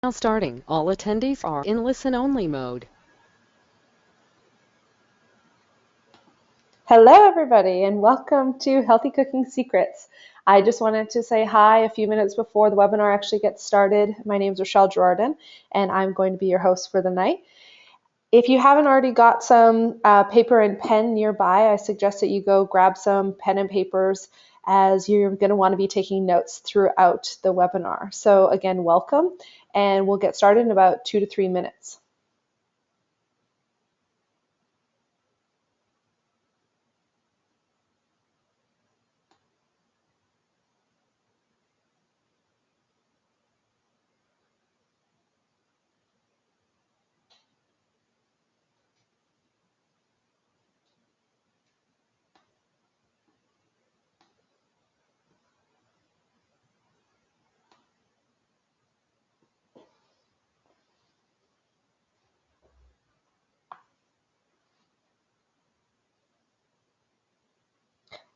Now starting. All attendees are in listen-only mode. Hello, everybody, and welcome to Healthy Cooking Secrets. I just wanted to say hi a few minutes before the webinar actually gets started. My name is Rochelle Girardin, and I'm going to be your host for the night. If you haven't already got some paper and pen nearby, I suggest that you go grab some pen and papers, as you're going to want to be taking notes throughout the webinar. So again, welcome, and we'll get started in about 2 to 3 minutes.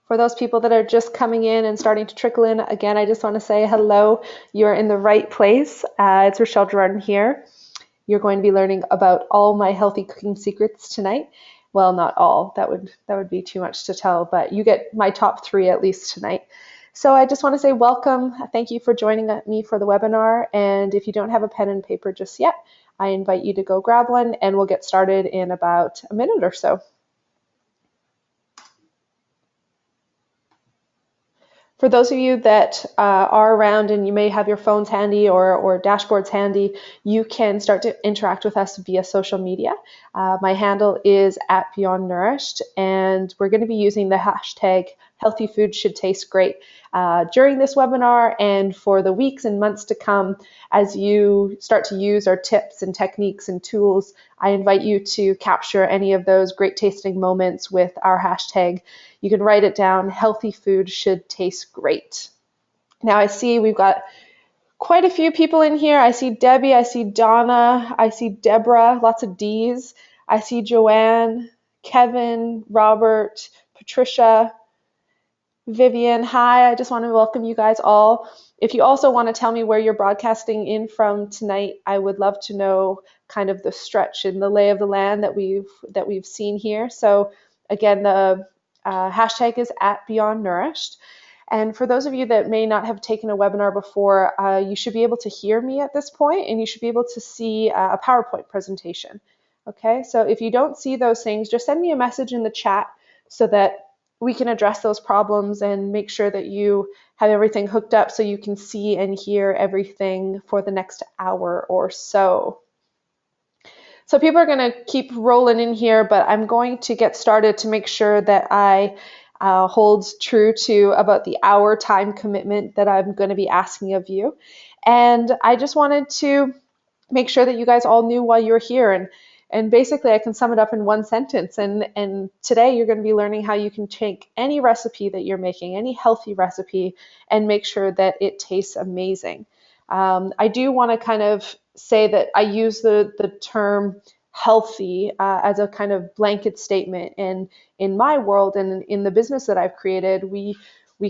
For those people that are just coming in and starting to trickle in, again, I just want to say hello. You're in the right place. It's Rochelle Girardin here. You're going to be learning about all my healthy cooking secrets tonight. Well, not all. That would be too much to tell, but you get my top 3 at least tonight. So I just want to say welcome. Thank you for joining me for the webinar. And if you don't have a pen and paper just yet, I invite you to go grab one, and we'll get started in about a minute or so. For those of you that are around and you may have your phones handy or dashboards handy, you can start to interact with us via social media. My handle is @BeyondNourished, and we're going to be using the hashtag Healthy Food Should Taste Great during this webinar and for the weeks and months to come. As you start to use our tips and techniques and tools, I invite you to capture any of those great tasting moments with our hashtag. You can write it down: healthy food should taste great. Now I see we've got quite a few people in here. I see Debbie, I see Donna, I see Deborah, lots of D's. I see Joanne, Kevin, Robert, Patricia, Vivian. Hi, I just want to welcome you guys all. If you also want to tell me where you're broadcasting in from tonight, I would love to know kind of the stretch and the lay of the land that we've seen here. So again, the hashtag is @BeyondNourished. And for those of you that may not have taken a webinar before, you should be able to hear me at this point, and you should be able to see a PowerPoint presentation. Okay, so if you don't see those things, just send me a message in the chat so that we can address those problems and make sure that you have everything hooked up so you can see and hear everything for the next hour or so. So people are going to keep rolling in here, but I'm going to get started to make sure that I hold true to about the hour time commitment that I'm going to be asking of you. And I just wanted to make sure that you guys all knew why you're here. And basically, I can sum it up in one sentence. And today, you're going to be learning how you can take any recipe that you're making, any healthy recipe, and make sure that it tastes amazing. I do want to kind of say that I use the term healthy as a kind of blanket statement. And in my world and in the business that I've created, we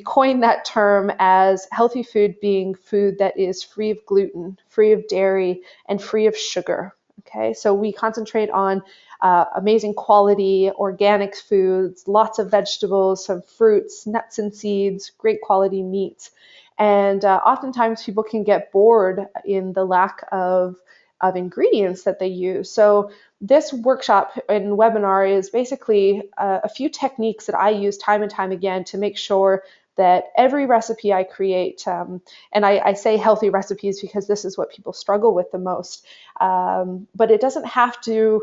coined that term as healthy food being food that is free of gluten, free of dairy, and free of sugar. Okay, so we concentrate on amazing quality organic foods, lots of vegetables, some fruits, nuts and seeds, great quality meats. And oftentimes people can get bored in the lack of ingredients that they use. So this workshop and webinar is basically a few techniques that I use time and time again to make sure that every recipe I create, and I say healthy recipes because this is what people struggle with the most, but it doesn't have to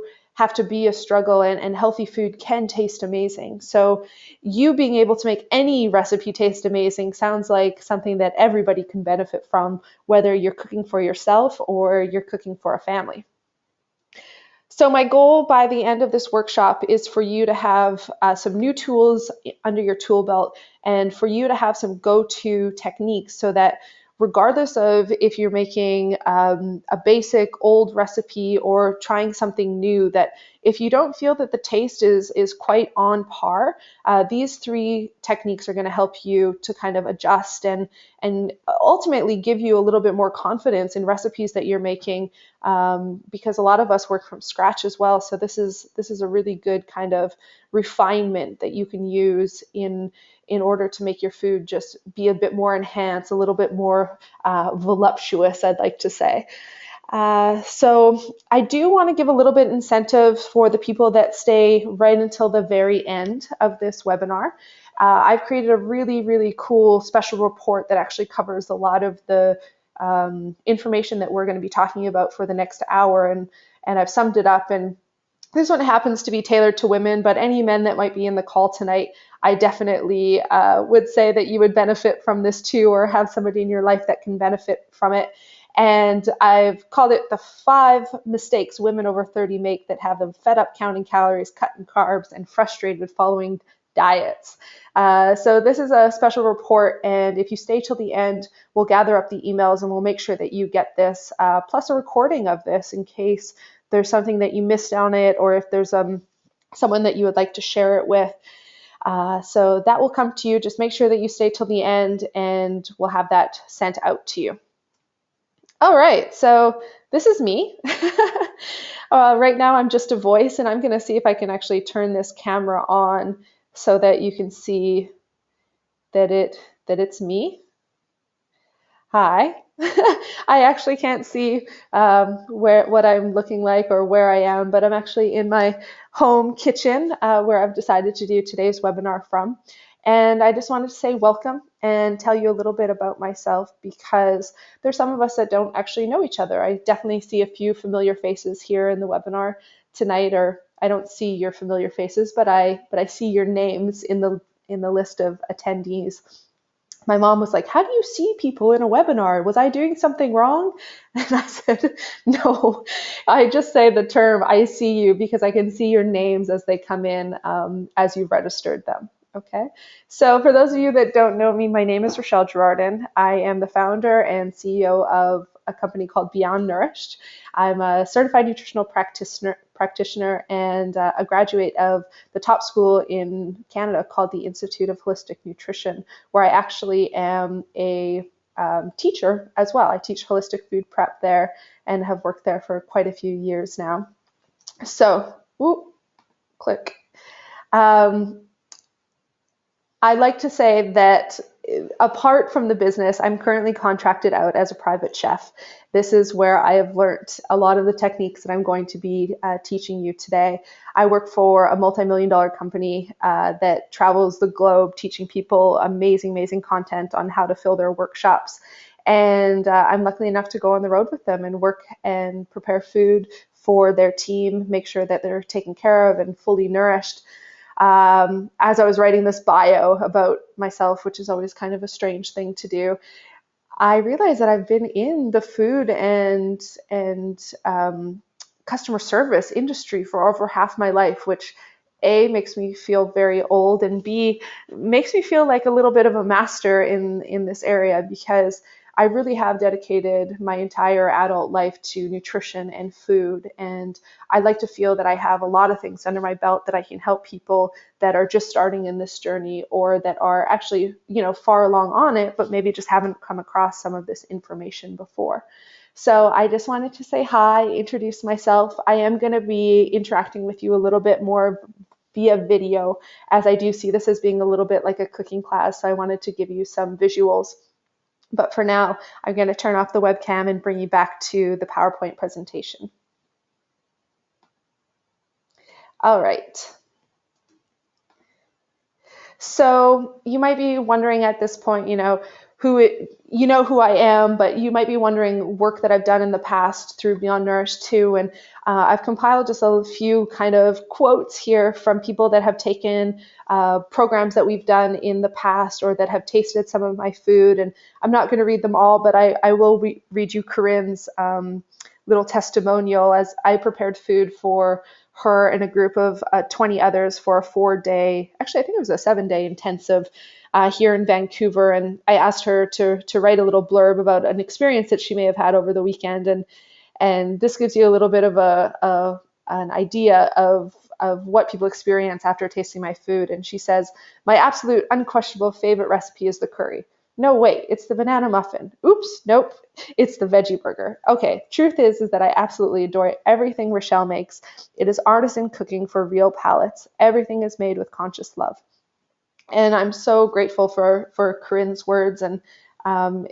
be a struggle, and healthy food can taste amazing. So you being able to make any recipe taste amazing sounds like something that everybody can benefit from, whether you're cooking for yourself or you're cooking for a family. So my goal by the end of this workshop is for you to have some new tools under your tool belt, and for you to have some go-to techniques so that regardless of if you're making a basic old recipe or trying something new, that if you don't feel that the taste is quite on par, these three techniques are going to help you to kind of adjust and ultimately give you a little bit more confidence in recipes that you're making, because a lot of us work from scratch as well. So this is a really good kind of refinement that you can use in order to make your food just be a bit more enhanced, a little bit more voluptuous, I'd like to say. So I do want to give a little bit incentive for the people that stay right until the very end of this webinar. I've created a really, really cool special report that actually covers a lot of the information that we're going to be talking about for the next hour, and I've summed it up. And this one happens to be tailored to women, but any men that might be in the call tonight, I definitely would say that you would benefit from this too, or have somebody in your life that can benefit from it. And I've called it the 5 mistakes women over 30 make that have them fed up counting calories, cutting carbs, and frustrated following diets. So this is a special report, and if you stay till the end, we'll gather up the emails and we'll make sure that you get this, plus a recording of this in case there's something that you missed on it, or if there's someone that you would like to share it with. So that will come to you. Just make sure that you stay till the end, and we'll have that sent out to you. All right, so this is me. Right now I'm just a voice, and I'm going to see if I can actually turn this camera on so that you can see that it's me. Hi. I actually can't see what I'm looking like or where I am, but I'm actually in my home kitchen where I've decided to do today's webinar from. And I just wanted to say welcome and tell you a little bit about myself, because there's some of us that don't actually know each other. I definitely see a few familiar faces here in the webinar tonight, or I don't see your familiar faces, but I see your names in the list of attendees. My mom was like, "How do you see people in a webinar? Was I doing something wrong?" And I said, "No, I just say the term 'I see you' because I can see your names as they come in as you've registered them." Okay, so for those of you that don't know me, my name is Rochelle Girardin. I am the founder and CEO of a company called Beyond Nourished. I'm a certified nutritional practitioner and a graduate of the top school in Canada called the Institute of Holistic Nutrition, where I actually am a teacher as well. I teach holistic food prep there and have worked there for quite a few years now. So, click. I like to say that apart from the business, I'm currently contracted out as a private chef. This is where I have learned a lot of the techniques that I'm going to be teaching you today. I work for a multi-million-dollar company that travels the globe teaching people amazing, amazing content on how to fill their workshops. And I'm lucky enough to go on the road with them and work and prepare food for their team, make sure that they're taken care of and fully nourished. As I was writing this bio about myself, which is always kind of a strange thing to do, I realized that I've been in the food and customer service industry for over half my life, which A, makes me feel very old, and B, makes me feel like a little bit of a master in this area, because I really have dedicated my entire adult life to nutrition and food. And I like to feel that I have a lot of things under my belt that I can help people that are just starting in this journey, or that are actually, far along on it, but maybe just haven't come across some of this information before. So I just wanted to say hi, introduce myself. I am going to be interacting with you a little bit more via video, as I do see this as being a little bit like a cooking class. So I wanted to give you some visuals. But for now, I'm going to turn off the webcam and bring you back to the PowerPoint presentation. All right. So you might be wondering at this point, who I am, but you might be wondering work that I've done in the past through Beyond Nourished too. And I've compiled just a few kind of quotes here from people that have taken programs that we've done in the past, or that have tasted some of my food. And I'm not going to read them all, but I will read you Corinne's little testimonial, as I prepared food for her and a group of 20 others for a 4-day, actually I think it was a 7-day intensive here in Vancouver, and I asked her to write a little blurb about an experience that she may have had over the weekend, and this gives you a little bit of an idea of what people experience after tasting my food. And she says, my absolute unquestionable favorite recipe is the curry. No, wait, it's the banana muffin. Oops, nope, it's the veggie burger. Okay, truth is that I absolutely adore everything Rochelle makes. It is artisan cooking for real palates. Everything is made with conscious love. And I'm so grateful for Corinne's words. And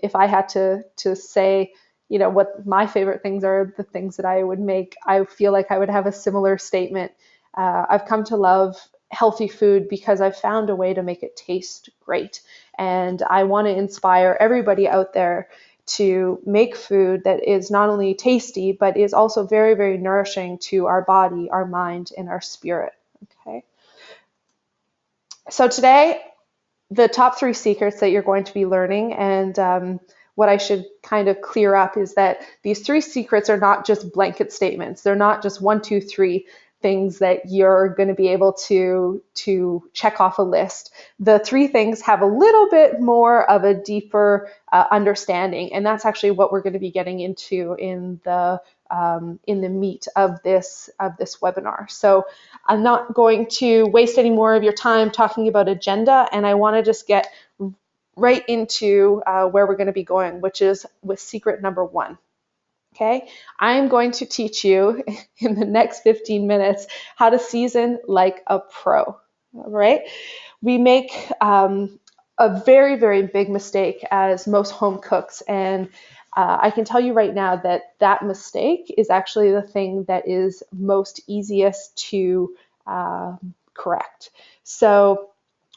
if I had to say, what my favorite things are, the things that I would make, I feel like I would have a similar statement. I've come to love healthy food because I've found a way to make it taste great. And I want to inspire everybody out there to make food that is not only tasty, but is also very, very nourishing to our body, our mind, and our spirit. Okay. So today, the top 3 secrets that you're going to be learning, and what I should kind of clear up is that these 3 secrets are not just blanket statements. They're not just 1, 2, 3 things that you're going to be able to check off a list. The 3 things have a little bit more of a deeper understanding, and that's actually what we're going to be getting into in the meat of this webinar. So I'm not going to waste any more of your time talking about agenda, and I want to just get right into where we're going to be going, which is with secret number 1. Okay, I'm going to teach you in the next 15 minutes how to season like a pro. All right, we make a very, very big mistake as most home cooks, and I can tell you right now that mistake is actually the thing that is most easiest to correct. So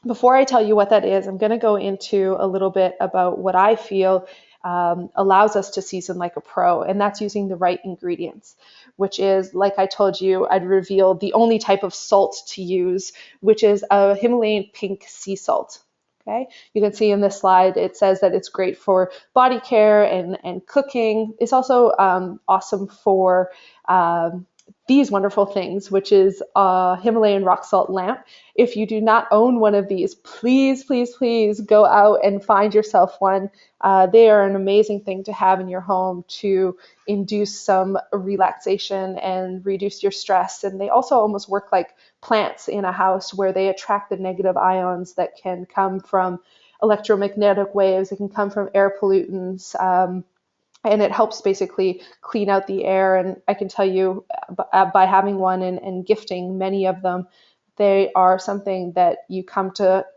before I tell you what that is, I'm going to go into a little bit about what I feel allows us to season like a pro, and that's using the right ingredients, which is, like I told you, I'd revealed the only type of salt to use, which is a Himalayan pink sea salt. Okay, you can see in this slide, it says that it's great for body care and cooking. It's also awesome for these wonderful things, which is a Himalayan rock salt lamp. If you do not own one of these, please, please, please go out and find yourself one. They are an amazing thing to have in your home to induce some relaxation and reduce your stress. And they also almost work like plants in a house, where they attract the negative ions that can come from electromagnetic waves. It can come from air pollutants. And it helps basically clean out the air. And I can tell you, by having one and gifting many of them, they are something that you come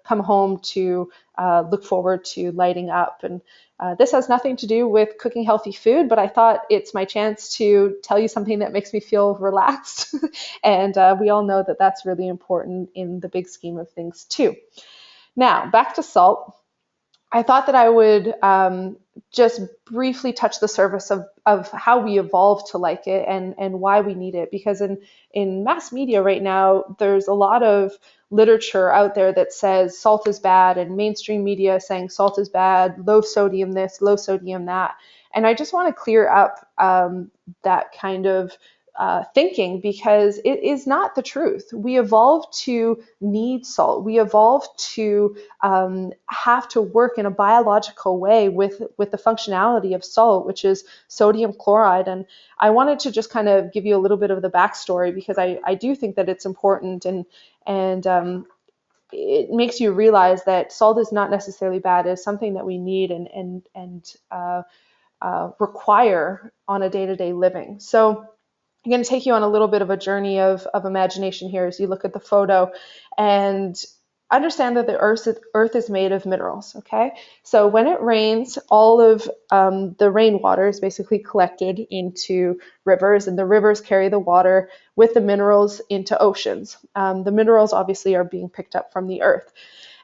home to look forward to lighting up. And this has nothing to do with cooking healthy food, but I thought it's my chance to tell you something that makes me feel relaxed. And we all know that that's really important in the big scheme of things too. Now, back to salt. I thought that I would just briefly touch the surface of how we evolved to like it and why we need it. Because in mass media right now, there's a lot of literature out there that says salt is bad, and mainstream media saying salt is bad, low sodium this, low sodium that. And I just want to clear up that kind of thinking, because it is not the truth. We evolved to need salt. We evolved to have to work in a biological way with the functionality of salt, which is sodium chloride. And I wanted to just kind of give you a little bit of the backstory, because I do think that it's important, and it makes you realize that salt is not necessarily bad. It's something that we need and require on a day-to-day living. So I'm going to take you on a little bit of a journey of imagination here as you look at the photo, and understand that the earth is made of minerals, okay? So when it rains, all of the rainwater is basically collected into rivers, and the rivers carry the water with the minerals into oceans. The minerals obviously are being picked up from the earth.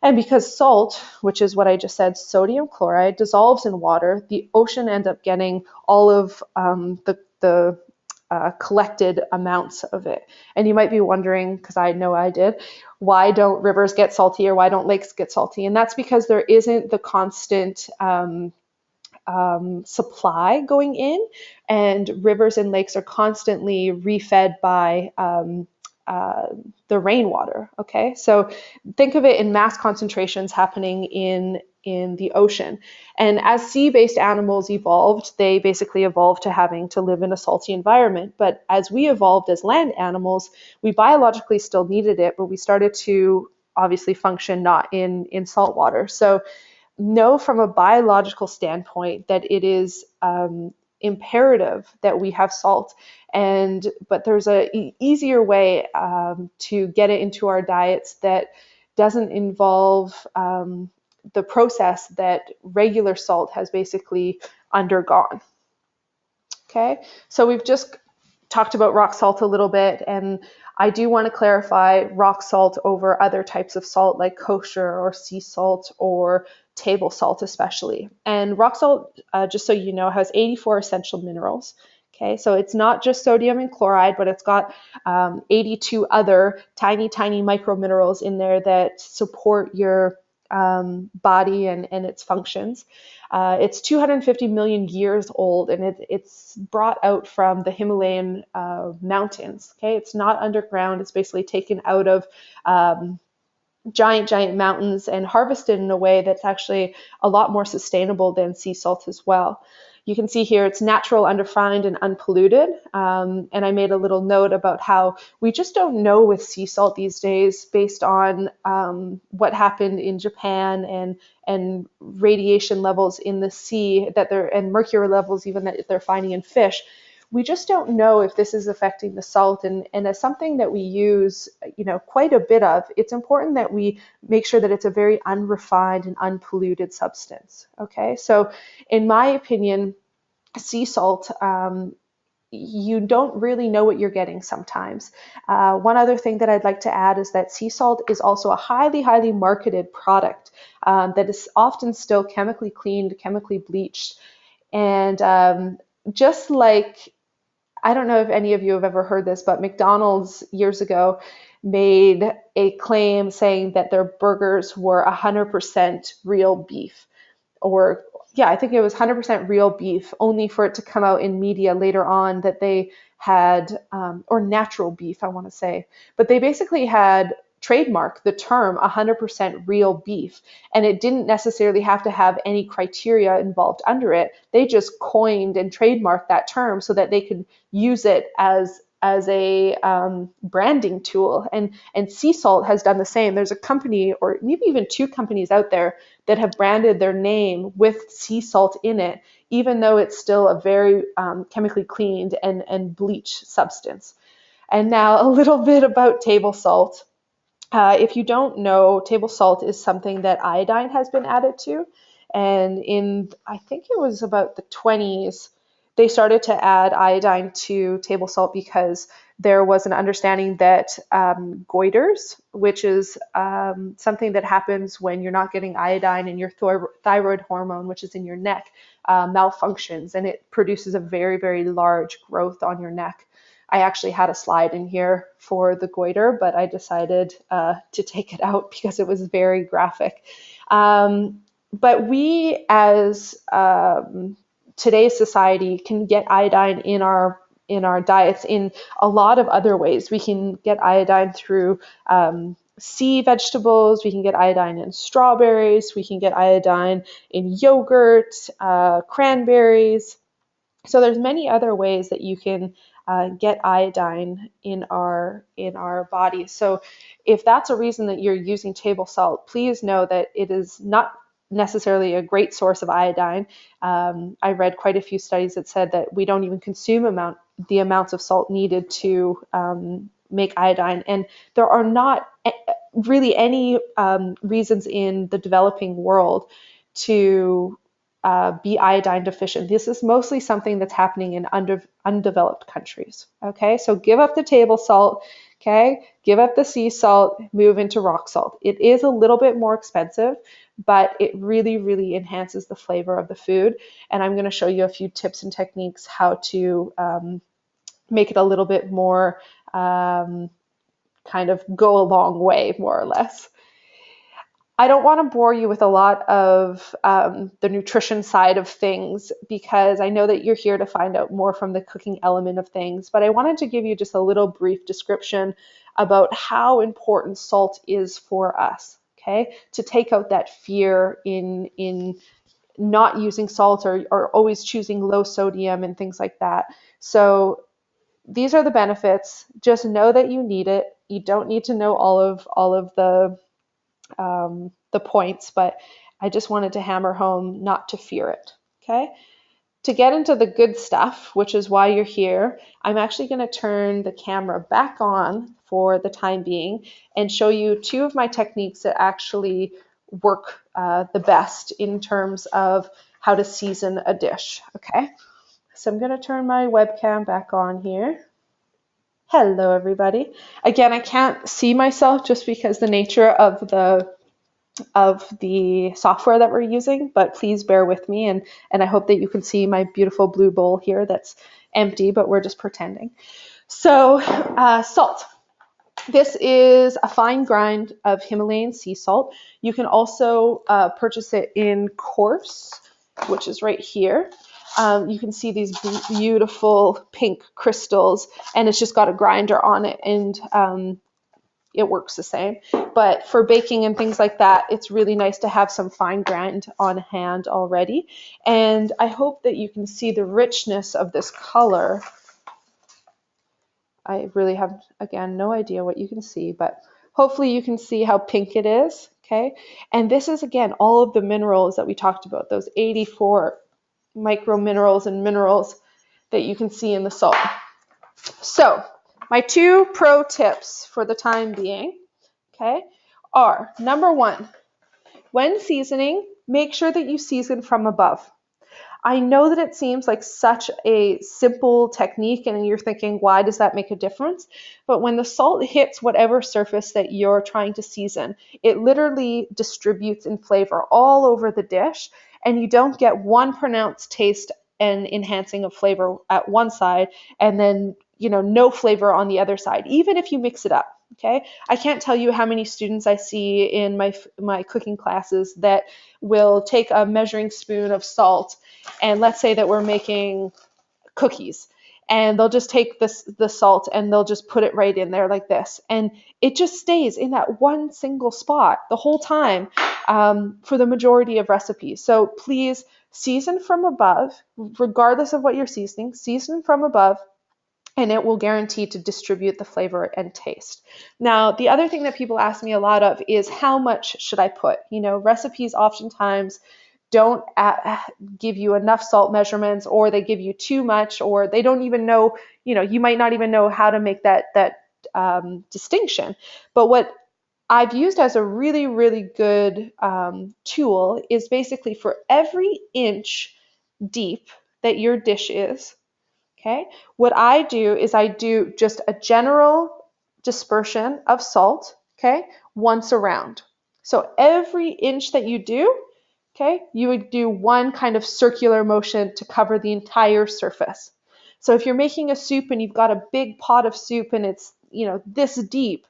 And because salt, which is what I just said, sodium chloride, dissolves in water, the ocean ends up getting all of the collected amounts of it. And you might be wondering, because I know I did, why don't rivers get salty, or why don't lakes get salty? And that's because there isn't the constant supply going in, and rivers and lakes are constantly refed by the rainwater. Okay, so think of it in mass concentrations happening in the ocean. And as sea-based animals evolved, they basically evolved to having to live in a salty environment. But as we evolved as land animals, we biologically still needed it, but we started to obviously function not in salt water. So know from a biological standpoint that it is imperative that we have salt, but there's a easier way to get it into our diets that doesn't involve the process that regular salt has basically undergone. Okay, so we've just talked about rock salt a little bit, and I do want to clarify rock salt over other types of salt like kosher or sea salt or table salt especially. And rock salt, just so you know, has 84 essential minerals. Okay, so it's not just sodium and chloride, but it's got 82 other tiny, tiny micro minerals in there that support your body and its functions. It's 250 million years old, and it's brought out from the Himalayan mountains. Okay, it's not underground. It's basically taken out of giant mountains and harvested in a way that's actually a lot more sustainable than sea salt as well. You can see here it's natural, unrefined, and unpolluted. And I made a little note about how we just don't know with sea salt these days based on what happened in Japan and radiation levels in the sea and mercury levels even that they're finding in fish. We just don't know if this is affecting the salt, and as something that we use, quite a bit of, it's important that we make sure that it's a very unrefined and unpolluted substance. Okay, so in my opinion, sea salt, you don't really know what you're getting sometimes. One other thing that I'd like to add is that sea salt is also a highly, highly marketed product that is often still chemically cleaned, chemically bleached, and just like, I don't know if any of you have ever heard this, but McDonald's years ago made a claim saying that their burgers were 100% real beef. Or, yeah, I think it was 100% real beef, only for it to come out in media later on that they had, or natural beef, I want to say. But they basically had trademark the term 100% real beef, and it didn't necessarily have to have any criteria involved under it. They just coined and trademarked that term so that they could use it as a branding tool. And sea salt has done the same. There's a company, or maybe even two companies out there, that have branded their name with sea salt in it, even though it's still a very chemically cleaned and bleached substance. And now a little bit about table salt. If you don't know, table salt is something that iodine has been added to. And I think it was about the 20s, they started to add iodine to table salt because there was an understanding that goiters, which is something that happens when you're not getting iodine in your thyroid hormone, which is in your neck, malfunctions, and it produces a very, very large growth on your neck. I actually had a slide in here for the goiter, but I decided to take it out because it was very graphic. But we, as today's society, can get iodine in our diets in a lot of other ways. We can get iodine through sea vegetables. We can get iodine in strawberries. We can get iodine in yogurt, cranberries. So there's many other ways that you can get iodine in our bodies. So if that's a reason that you're using table salt, please know that it is not necessarily a great source of iodine. I read quite a few studies that said that we don't even consume the amounts of salt needed to make iodine, and there are not really any reasons in the developing world to be iodine deficient. This is mostly something that's happening in undeveloped countries. Okay, so give up the table salt. Okay, give up the sea salt, move into rock salt. It is a little bit more expensive, but it really, really enhances the flavor of the food. And I'm going to show you a few tips and techniques how to make it a little bit more kind of go a long way, more or less. I don't want to bore you with a lot of the nutrition side of things because I know that you're here to find out more from the cooking element of things, but I wanted to give you just a little brief description about how important salt is for us, okay? To take out that fear in not using salt or always choosing low sodium and things like that. So these are the benefits. Just know that you need it. You don't need to know all of the points, but I just wanted to hammer home not to fear it. Okay. To get into the good stuff, which is why you're here, I'm actually going to turn the camera back on for the time being and show you two of my techniques that actually work the best in terms of how to season a dish. Okay. So I'm going to turn my webcam back on here. Hello, everybody. Again, I can't see myself just because the nature of the software that we're using, but please bear with me, and I hope that you can see my beautiful blue bowl here that's empty, but we're just pretending. So salt. This is a fine grind of Himalayan sea salt. You can also purchase it in coarse, which is right here. You can see these beautiful pink crystals, and it's just got a grinder on it, and it works the same. But for baking and things like that, it's really nice to have some fine grind on hand already. And I hope that you can see the richness of this color. I really have, again, no idea what you can see, but hopefully you can see how pink it is, okay? And this is, again, all of the minerals that we talked about, those 84 micro minerals and minerals that you can see in the salt. So my two pro tips for the time being, okay, are number one, when seasoning, make sure that you season from above. I know that it seems like such a simple technique and you're thinking, why does that make a difference? But when the salt hits whatever surface that you're trying to season, it literally distributes in flavor all over the dish, and you don't get one pronounced taste and enhancing of flavor at one side and then, no flavor on the other side, even if you mix it up. Okay, I can't tell you how many students I see in my cooking classes that will take a measuring spoon of salt, and let's say that we're making cookies, and they'll just take the salt and they'll just put it right in there like this, and it just stays in that one single spot the whole time for the majority of recipes. So please season from above, regardless of what you're seasoning, season from above, and it will guarantee to distribute the flavor and taste. Now, the other thing that people ask me a lot of is how much should I put? Recipes oftentimes don't give you enough salt measurements, or they give you too much, or they don't even know, you might not even know how to make that distinction. But what I've used as a really, really good tool is basically for every inch deep that your dish is, okay, what I do is I do just a general dispersion of salt, okay, once around. So every inch that you do, okay, you would do one kind of circular motion to cover the entire surface. So if you're making a soup and you've got a big pot of soup and it's, this deep,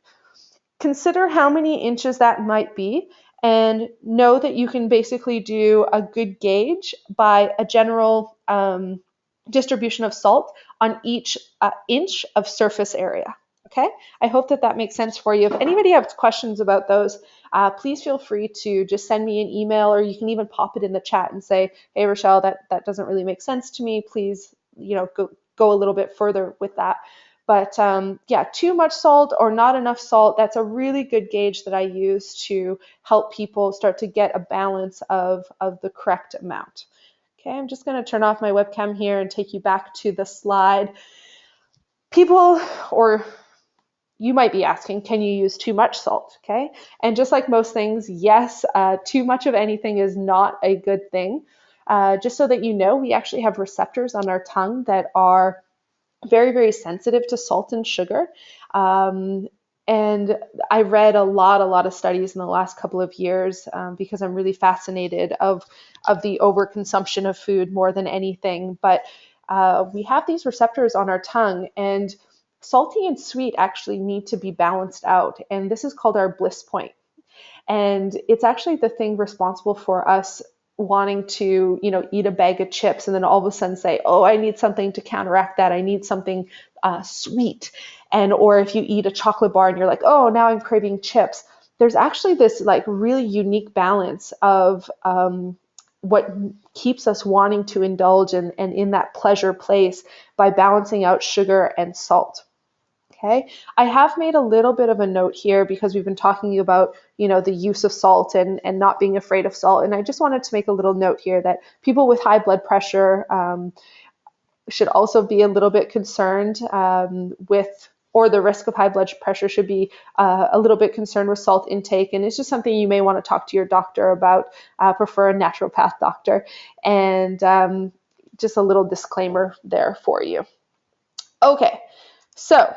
consider how many inches that might be, and know that you can basically do a good gauge by a general distribution of salt on each inch of surface area. Okay, I hope that makes sense for you. If anybody has questions about those, please feel free to just send me an email, or you can even pop it in the chat and say, hey, Rochelle, that doesn't really make sense to me. Please, go a little bit further with that. But yeah, too much salt or not enough salt, that's a really good gauge that I use to help people start to get a balance of the correct amount. Okay, I'm just going to turn off my webcam here and take you back to the slide. People, or you might be asking, can you use too much salt? Okay, and just like most things, yes, too much of anything is not a good thing. Just so that you know, we actually have receptors on our tongue that are very, very sensitive to salt and sugar. And I read a lot of studies in the last couple of years because I'm really fascinated of the overconsumption of food more than anything. But we have these receptors on our tongue, and salty and sweet actually need to be balanced out. And this is called our bliss point. And it's actually the thing responsible for us wanting to, eat a bag of chips and then all of a sudden say, oh, I need something to counteract that. I need something sweet. And or if you eat a chocolate bar and you're like, oh, now I'm craving chips. There's actually this like really unique balance of what keeps us wanting to indulge and in that pleasure place by balancing out sugar and salt. Okay, I have made a little bit of a note here because we've been talking about, the use of salt and not being afraid of salt. And I just wanted to make a little note here that people with high blood pressure should also be a little bit concerned with, or the risk of high blood pressure should be a little bit concerned with salt intake. And it's just something you may want to talk to your doctor about, prefer a naturopath doctor. And just a little disclaimer there for you. Okay, so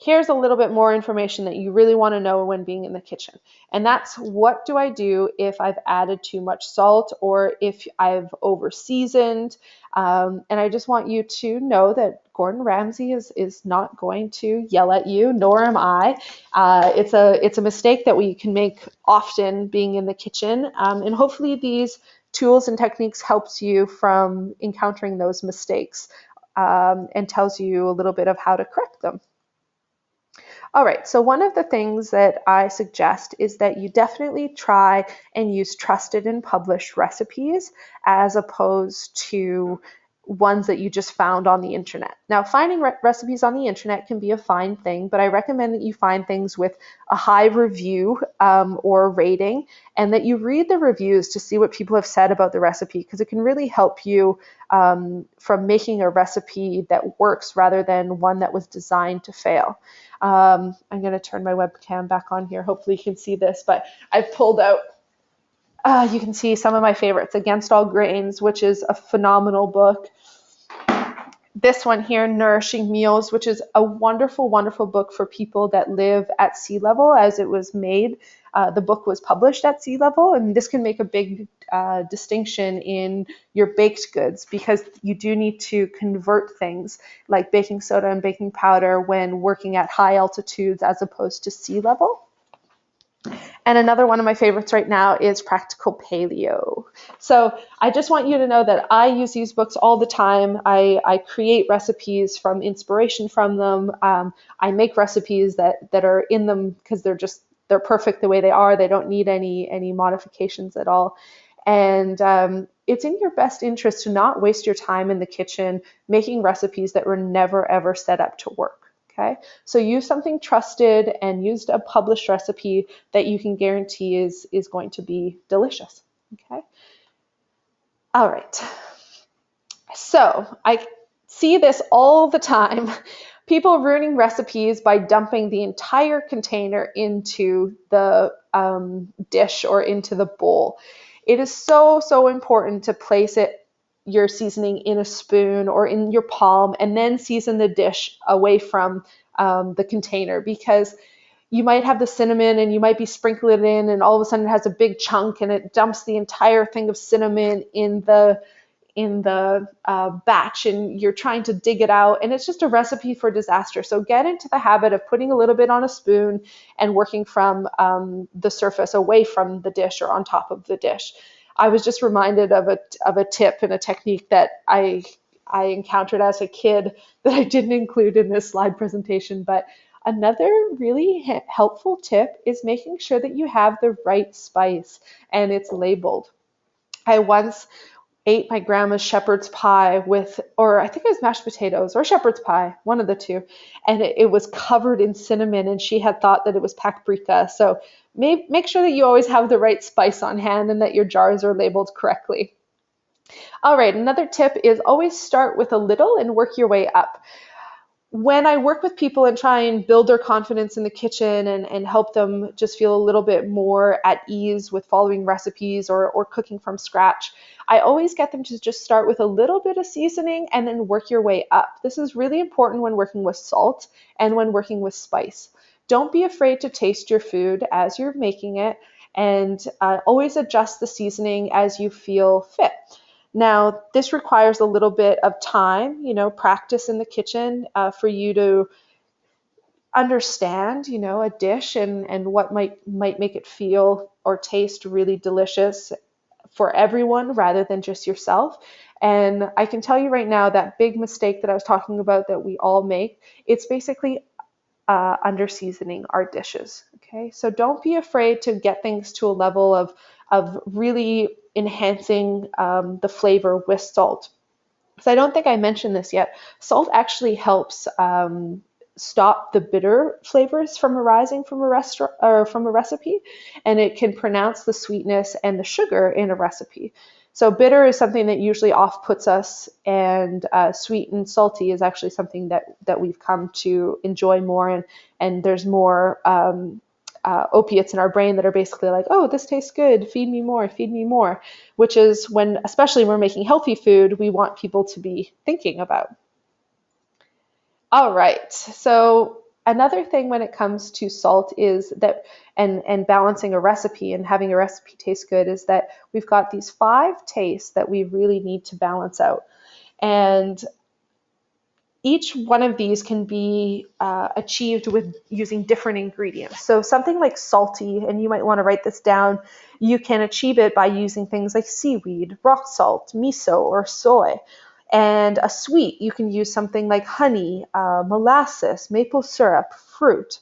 here's a little bit more information that you really want to know when being in the kitchen. And that's, what do I do if I've added too much salt or if I've over seasoned? And I just want you to know that Gordon Ramsay is not going to yell at you, nor am I. It's a mistake that we can make often being in the kitchen. And hopefully these tools and techniques helps you from encountering those mistakes and tells you a little bit of how to correct them. All right, so one of the things that I suggest is that you definitely try and use trusted and published recipes as opposed to ones that you just found on the internet. Now, finding recipes on the internet can be a fine thing, but I recommend that you find things with a high review or rating, and that you read the reviews to see what people have said about the recipe, because it can really help you from making a recipe that works rather than one that was designed to fail. I'm going to turn my webcam back on here. Hopefully you can see this, but I've pulled out, you can see some of my favorites. Against All Grains, which is a phenomenal book. This one here, Nourishing Meals, which is a wonderful, wonderful book for people that live at sea level, as it was made. The book was published at sea level, and this can make a big distinction in your baked goods, because you do need to convert things like baking soda and baking powder when working at high altitudes as opposed to sea level. And another one of my favorites right now is Practical Paleo. So I just want you to know that I use these books all the time. I create recipes from inspiration from them. I make recipes that are in them because they're perfect the way they are. They don't need any modifications at all. And it's in your best interest to not waste your time in the kitchen making recipes that were never, ever set up to work. Okay, so use something trusted and use a published recipe that you can guarantee is going to be delicious. Okay, all right. So I see this all the time. People ruining recipes by dumping the entire container into the dish or into the bowl. It is so, so important to place your seasoning in a spoon or in your palm and then season the dish away from the container, because you might have the cinnamon and you might be sprinkling it in and all of a sudden it has a big chunk and it dumps the entire thing of cinnamon in the batch, and you're trying to dig it out, and it's just a recipe for disaster. So get into the habit of putting a little bit on a spoon and working from the surface away from the dish or on top of the dish. I was just reminded of a tip and a technique that I encountered as a kid that I didn't include in this slide presentation. But another really helpful tip is making sure that you have the right spice and it's labeled. I once ate my grandma's shepherd's pie with, or I think it was mashed potatoes or shepherd's pie, one of the two, and it was covered in cinnamon, and she had thought that it was paprika. So make sure that you always have the right spice on hand and that your jars are labeled correctly. All right, another tip is always start with a little and work your way up. When I work with people and try and build their confidence in the kitchen and help them just feel a little bit more at ease with following recipes or cooking from scratch, I always get them to just start with a little bit of seasoning and then work your way up. This is really important when working with salt and when working with spice. Don't be afraid to taste your food as you're making it, and always adjust the seasoning as you feel fit. Now, this requires a little bit of time, practice in the kitchen for you to understand, a dish and what might make it feel or taste really delicious for everyone rather than just yourself. And I can tell you right now that big mistake that I was talking about that we all make, it's basically under seasoning our dishes. Okay, so don't be afraid to get things to a level of really enhancing the flavor with salt. So I don't think I mentioned this yet. Salt actually helps stop the bitter flavors from arising from a restaurant or from a recipe, and it can pronounce the sweetness and the sugar in a recipe. So bitter is something that usually off puts us, and sweet and salty is actually something that we've come to enjoy more, and there's more opiates in our brain that are basically like, oh, this tastes good, feed me more, which is when, especially when we're making healthy food, we want people to be thinking about. All right, so another thing when it comes to salt is that, and balancing a recipe and having a recipe taste good, is that we've got these 5 tastes that we really need to balance out. And each one of these can be achieved with using different ingredients. So something like salty, and you might want to write this down, you can achieve it by using things like seaweed, rock salt, miso, or soy. And a sweet, you can use something like honey, molasses, maple syrup, fruit.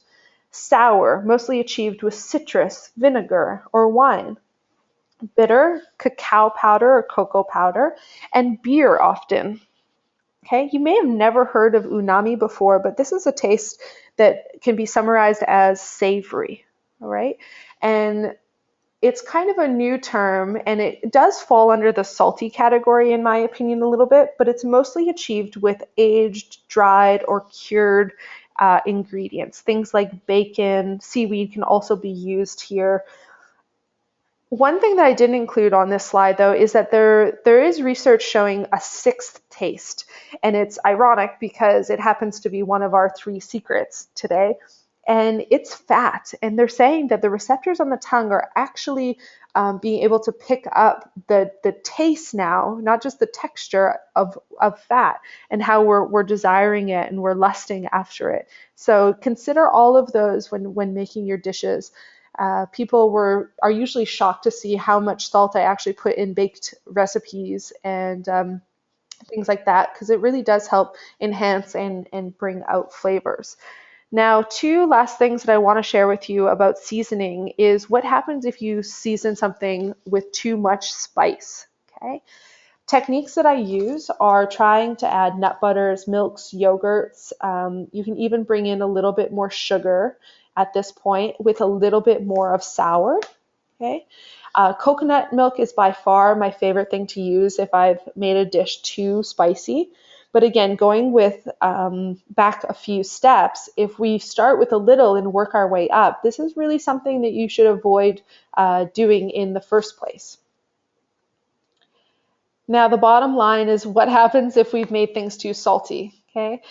Sour, mostly achieved with citrus, vinegar, or wine. Bitter, cacao powder or cocoa powder, and beer often. Okay, you may have never heard of umami before, but this is a taste that can be summarized as savory. All right, and it's kind of a new term, and it does fall under the salty category, in my opinion, a little bit, but it's mostly achieved with aged, dried, or cured ingredients. Things like bacon, seaweed can also be used here. One thing that I didn't include on this slide, though, is that there is research showing a 6th taste, and it's ironic because it happens to be one of our 3 secrets today, and it's fat. And they're saying that the receptors on the tongue are actually being able to pick up the taste now, not just the texture of fat, and how we're desiring it and we're lusting after it. So consider all of those when making your dishes. People are usually shocked to see how much salt I actually put in baked recipes and things like that, because it really does help enhance and bring out flavors. Now, 2 last things that I want to share with you about seasoning is what happens if you season something with too much spice. Okay. Techniques that I use are trying to add nut butters, milks, yogurts. You can even bring in a little bit more sugar at this point with a little bit more of sour. Okay. Coconut milk is by far my favorite thing to use if I've made a dish too spicy. But again, going with back a few steps, if we start with a little and work our way up, this is really something that you should avoid doing in the first place. Now, the bottom line is what happens if we've made things too salty, okay?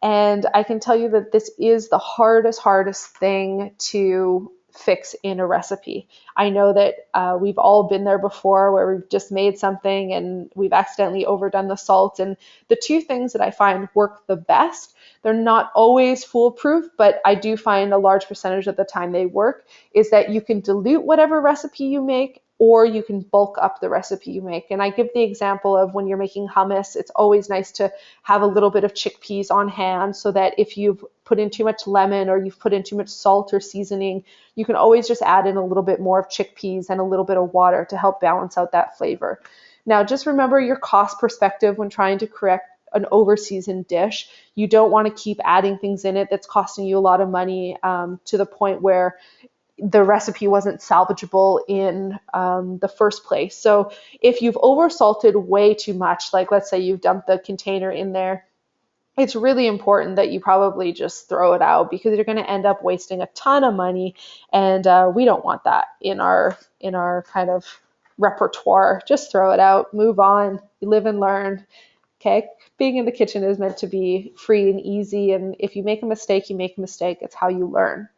And I can tell you that this is the hardest thing to fix in a recipe. I know that we've all been there before where we've just made something and we've accidentally overdone the salt. And the 2 things that I find work the best, they're not always foolproof, but I do find a large percentage of the time they work, is that you can dilute whatever recipe you make, or you can bulk up the recipe you make. And I give the example of when you're making hummus, it's always nice to have a little bit of chickpeas on hand so that if you've put in too much lemon or you've put in too much salt or seasoning, you can always just add in a little bit more of chickpeas and a little bit of water to help balance out that flavor. Now, just remember your cost perspective when trying to correct an over-seasoned dish. You don't want to keep adding things in it that's costing you a lot of money to the point where the recipe wasn't salvageable in the first place. So if you've oversalted way too much, like let's say you've dumped the container in there, it's really important that you probably just throw it out, because you're going to end up wasting a ton of money, and we don't want that in our kind of repertoire. Just throw it out, move on, you live and learn. Okay, being in the kitchen is meant to be free and easy, and if you make a mistake, you make a mistake. It's how you learn.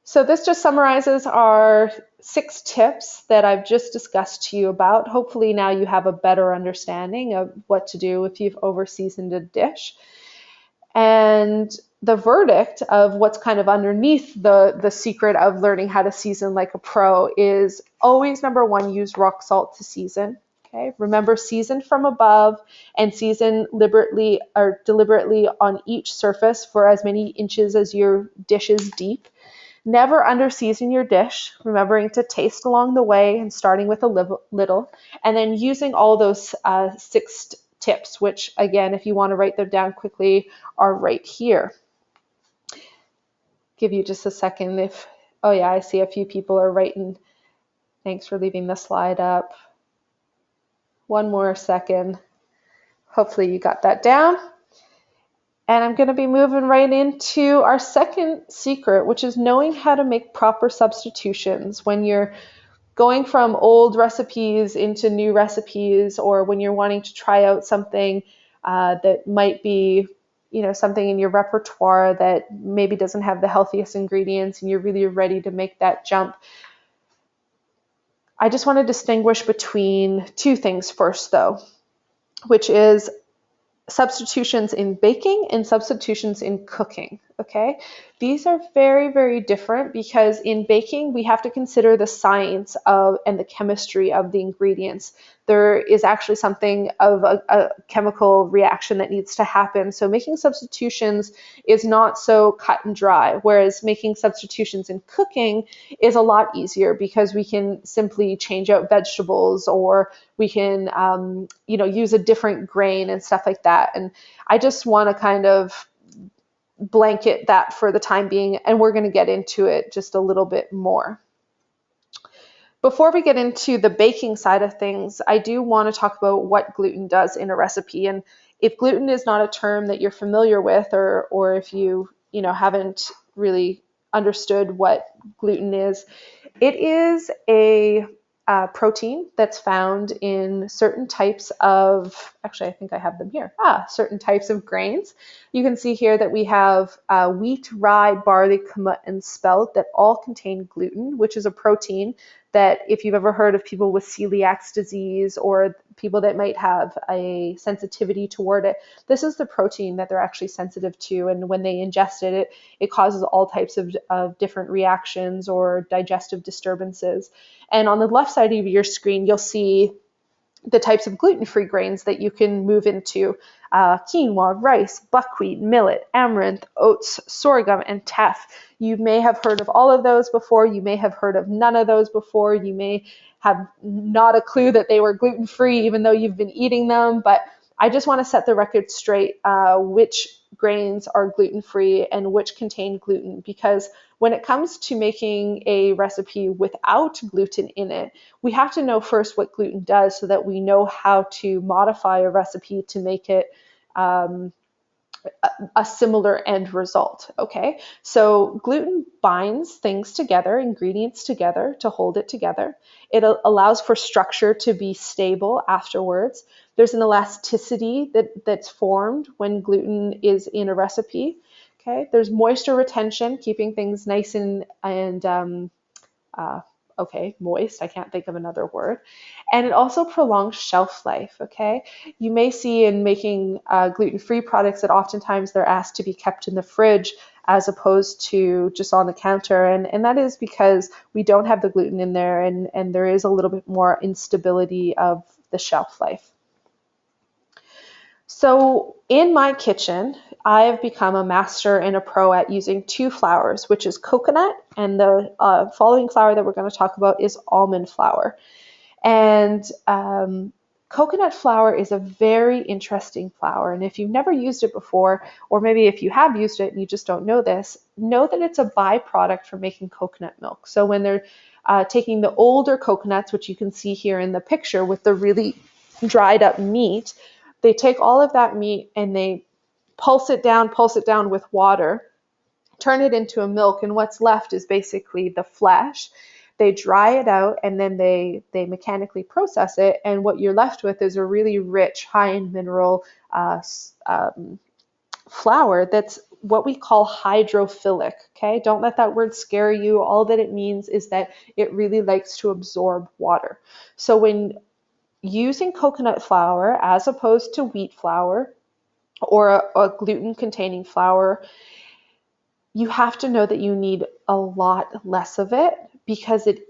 So this just summarizes our 6 tips that I've just discussed to you about. Hopefully now you have a better understanding of what to do if you've overseasoned a dish. And the verdict of what's kind of underneath the secret of learning how to season like a pro is always, number one, use rock salt to season. Okay, remember, season from above and season liberally or deliberately on each surface for as many inches as your dish is deep. Never under season your dish, remembering to taste along the way and starting with a little, and then using all those 6 tips, which again, if you want to write them down quickly, are right here. Give you just a second if, oh yeah, I see a few people are writing. Thanks for leaving the slide up. One more second. Hopefully you got that down. And I'm going to be moving right into our second secret, which is knowing how to make proper substitutions when you're going from old recipes into new recipes, or when you're wanting to try out something that might be, something in your repertoire that maybe doesn't have the healthiest ingredients and you're really ready to make that jump. I just want to distinguish between 2 things first, though, which is substitutions in baking and substitutions in cooking. Okay, these are very, very different, because in baking we have to consider the science of and the chemistry of the ingredients. There is actually something of a chemical reaction that needs to happen. So making substitutions is not so cut and dry, whereas making substitutions in cooking is a lot easier, because we can simply change out vegetables, or we can use a different grain and stuff like that. And I just want to kind of blanket that for the time being, and we're going to get into it just a little bit more. Before we get into the baking side of things, I do want to talk about what gluten does in a recipe. And if gluten is not a term that you're familiar with, or if you haven't really understood what gluten is, it is a protein that's found in certain types of, actually I think I have them here, certain types of grains. You can see here that we have wheat, rye, barley, kamut, and spelt that all contain gluten, which is a protein that, if you've ever heard of people with celiac disease or people that might have a sensitivity toward it, this is the protein that they're actually sensitive to. And when they ingest it, it causes all types of different reactions or digestive disturbances. And on the left side of your screen, you'll see the types of gluten-free grains that you can move into: quinoa, rice, buckwheat, millet, amaranth, oats, sorghum, and teff. You may have heard of all of those before. You may have heard of none of those before. You may have not a clue that they were gluten-free, even though you've been eating them. But I just want to set the record straight, which grains are gluten-free and which contain gluten, because when it comes to making a recipe without gluten in it, we have to know first what gluten does, so that we know how to modify a recipe to make it a similar end result. Okay, so gluten binds things together, ingredients together, to hold it together. It allows for structure to be stable afterwards. There's an elasticity that's formed when gluten is in a recipe. Okay, there's moisture retention, keeping things nice and moist. I can't think of another word. And it also prolongs shelf life. Okay, you may see in making gluten-free products that oftentimes they're asked to be kept in the fridge as opposed to just on the counter, and that is because we don't have the gluten in there, and there is a little bit more instability of the shelf life. So in my kitchen, I've become a master and a pro at using 2 flours, which is coconut, and the following flour that we're going to talk about is almond flour. And coconut flour is a very interesting flour, and if you've never used it before, or maybe if you have used it and you just don't know this, know that it's a byproduct for making coconut milk. So when they're taking the older coconuts, which you can see here in the picture with the really dried up meat, they take all of that meat and they pulse it down with water, turn it into a milk, and what's left is basically the flesh. They dry it out, and then they mechanically process it, and what you're left with is a really rich, high in mineral flour that's what we call hydrophilic. Okay, don't let that word scare you. All that it means is that it really likes to absorb water. So when using coconut flour as opposed to wheat flour or a gluten-containing flour, you have to know that you need a lot less of it because it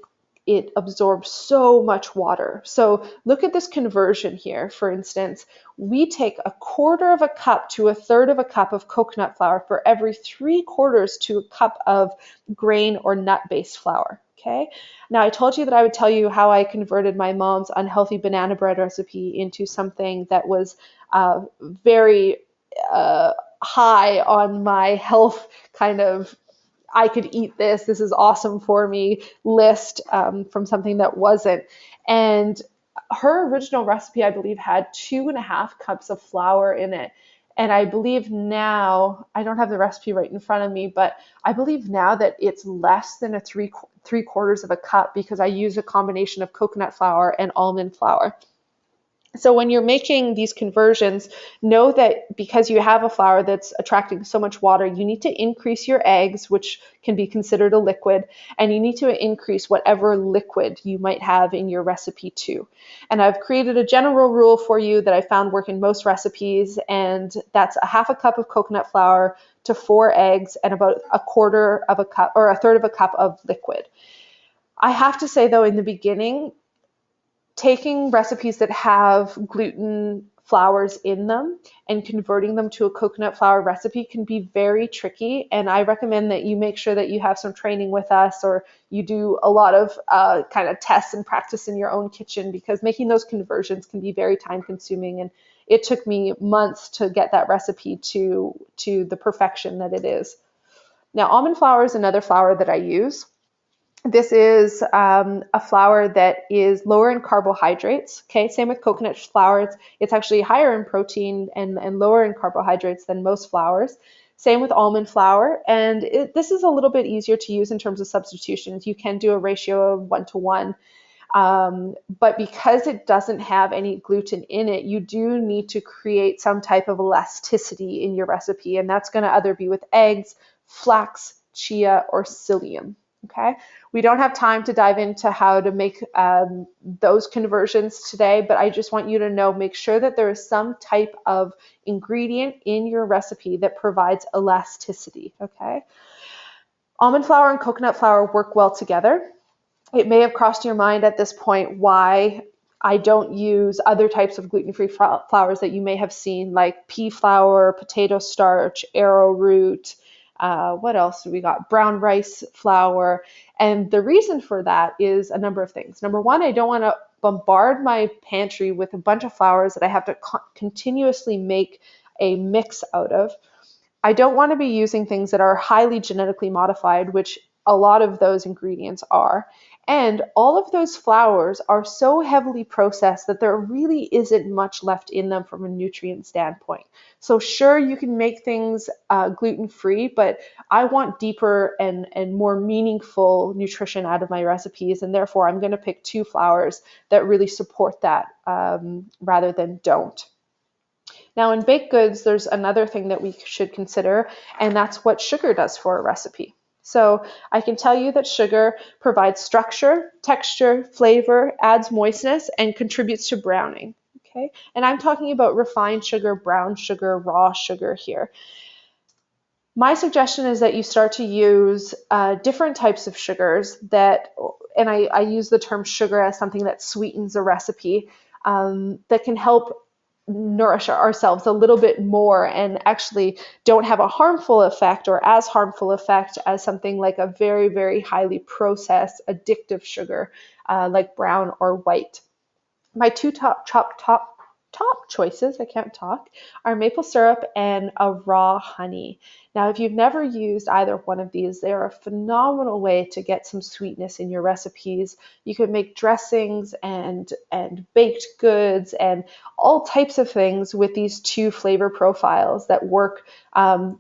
absorbs so much water. So look at this conversion here. For instance, we take 1/4 of a cup to 1/3 of a cup of coconut flour for every 3/4 to a cup of grain or nut-based flour. Okay. Now I told you that I would tell you how I converted my mom's unhealthy banana bread recipe into something that was very high on my health kind of I could eat this, this is awesome for me list from something that wasn't. And her original recipe, I believe, had 2.5 cups of flour in it. And I believe now, I don't have the recipe right in front of me, but I believe now that it's less than a three-quarters of a cup because I use a combination of coconut flour and almond flour. So when you're making these conversions, know that because you have a flour that's attracting so much water, you need to increase your eggs, which can be considered a liquid, and you need to increase whatever liquid you might have in your recipe too. And I've created a general rule for you that I found work in most recipes, and that's 1/2 cup of coconut flour to 4 eggs and about 1/4 of a cup or 1/3 of a cup of liquid. I have to say though, in the beginning, taking recipes that have gluten flours in them and converting them to a coconut flour recipe can be very tricky. And I recommend that you make sure that you have some training with us or you do a lot of kind of tests and practice in your own kitchen because making those conversions can be very time consuming. And it took me months to get that recipe to the perfection that it is. Now, almond flour is another flour that I use. This is a flour that is lower in carbohydrates. Okay, same with coconut flour. It's actually higher in protein and lower in carbohydrates than most flours. Same with almond flour. And this is a little bit easier to use in terms of substitutions. You can do a ratio of 1-to-1. But because it doesn't have any gluten in it, you do need to create some type of elasticity in your recipe. And that's going to either be with eggs, flax, chia, or psyllium. Okay, we don't have time to dive into how to make those conversions today, but I just want you to know, make sure that there is some type of ingredient in your recipe that provides elasticity, okay? Almond flour and coconut flour work well together. It may have crossed your mind at this point why I don't use other types of gluten-free flours that you may have seen, like pea flour, potato starch, arrowroot, what else do we got? Brown rice flour. And the reason for that is a number of things. Number one, I don't want to bombard my pantry with a bunch of flours that I have to continuously make a mix out of. I don't want to be using things that are highly genetically modified, which a lot of those ingredients are. And all of those flours are so heavily processed that there really isn't much left in them from a nutrient standpoint. So sure, you can make things gluten-free, but I want deeper and more meaningful nutrition out of my recipes. And therefore, I'm going to pick 2 flours that really support that rather than don't. Now in baked goods, there's another thing that we should consider, and that's what sugar does for a recipe. So I can tell you that sugar provides structure, texture, flavor, adds moistness, and contributes to browning. Okay, and I'm talking about refined sugar, brown sugar, raw sugar here. My suggestion is that you start to use different types of sugars that, and I use the term sugar as something that sweetens a recipe, that can help nourish ourselves a little bit more and actually don't have a harmful effect or as harmful effect as something like a very, very highly processed addictive sugar like brown or white. My 2 top choices, I can't talk, are maple syrup and a raw honey. Now, if you've never used either one of these, they're a phenomenal way to get some sweetness in your recipes. You can make dressings and baked goods and all types of things with these 2 flavor profiles that work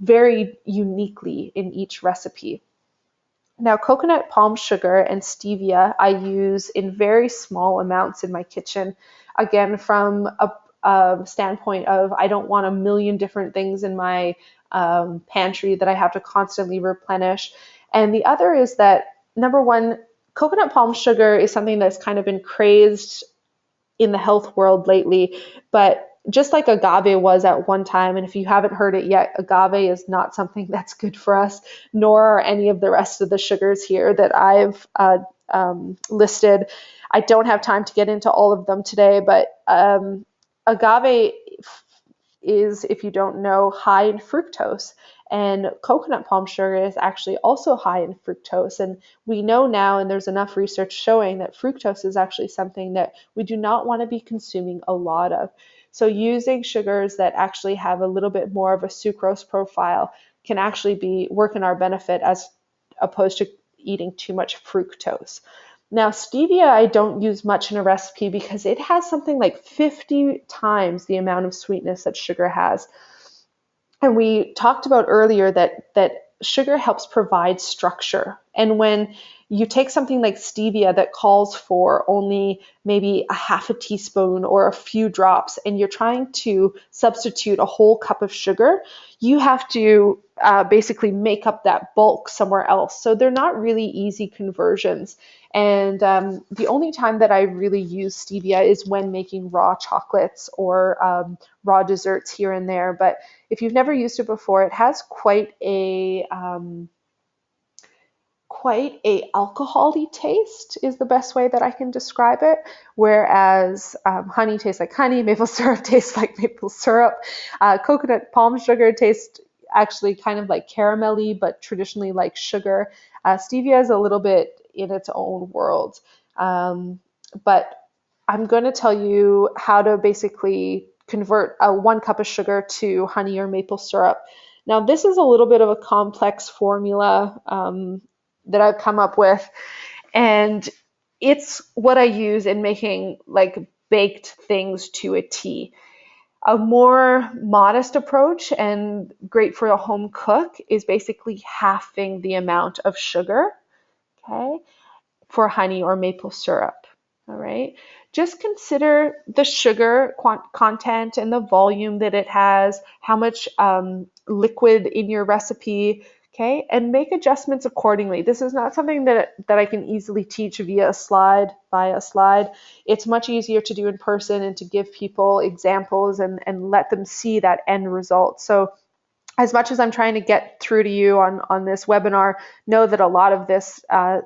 very uniquely in each recipe. Now, coconut palm sugar and stevia I use in very small amounts in my kitchen. Again, from a standpoint of I don't want a million different things in my pantry that I have to constantly replenish. And the other is that, number one, coconut palm sugar is something that's kind of been crazed in the health world lately, but just like agave was at one time. And if you haven't heard it yet, agave is not something that's good for us, nor are any of the rest of the sugars here that I've listed. I don't have time to get into all of them today, but agave is, if you don't know, high in fructose. And coconut palm sugar is actually also high in fructose. And we know now, and there's enough research showing that fructose is actually something that we do not want to be consuming a lot of. So using sugars that actually have a little bit more of a sucrose profile can actually work in our benefit as opposed to eating too much fructose. Now, stevia I don't use much in a recipe because it has something like 50 times the amount of sweetness that sugar has. And we talked about earlier that sugar helps provide structure. And when you take something like stevia that calls for only maybe a half a teaspoon or a few drops, and you're trying to substitute a whole cup of sugar, you have to basically make up that bulk somewhere else. So they're not really easy conversions. And the only time that I really use stevia is when making raw chocolates or raw desserts here and there. But if you've never used it before, it has quite a alcohol-y taste is the best way that I can describe it. Whereas honey tastes like honey, maple syrup tastes like maple syrup, coconut palm sugar tastes actually kind of like caramelly, but traditionally like sugar. Stevia is a little bit in its own world. But I'm going to tell you how to basically convert 1 cup of sugar to honey or maple syrup. Now, this is a little bit of a complex formula that I've come up with, and it's what I use in making like baked things to a T. A more modest approach and great for a home cook is basically halving the amount of sugar, okay, for honey or maple syrup. All right. Just consider the sugar content and the volume that it has, how much liquid in your recipe, okay, and make adjustments accordingly. This is not something that I can easily teach via a slide. It's much easier to do in person and to give people examples and let them see that end result. So as much as I'm trying to get through to you on this webinar, know that a lot of this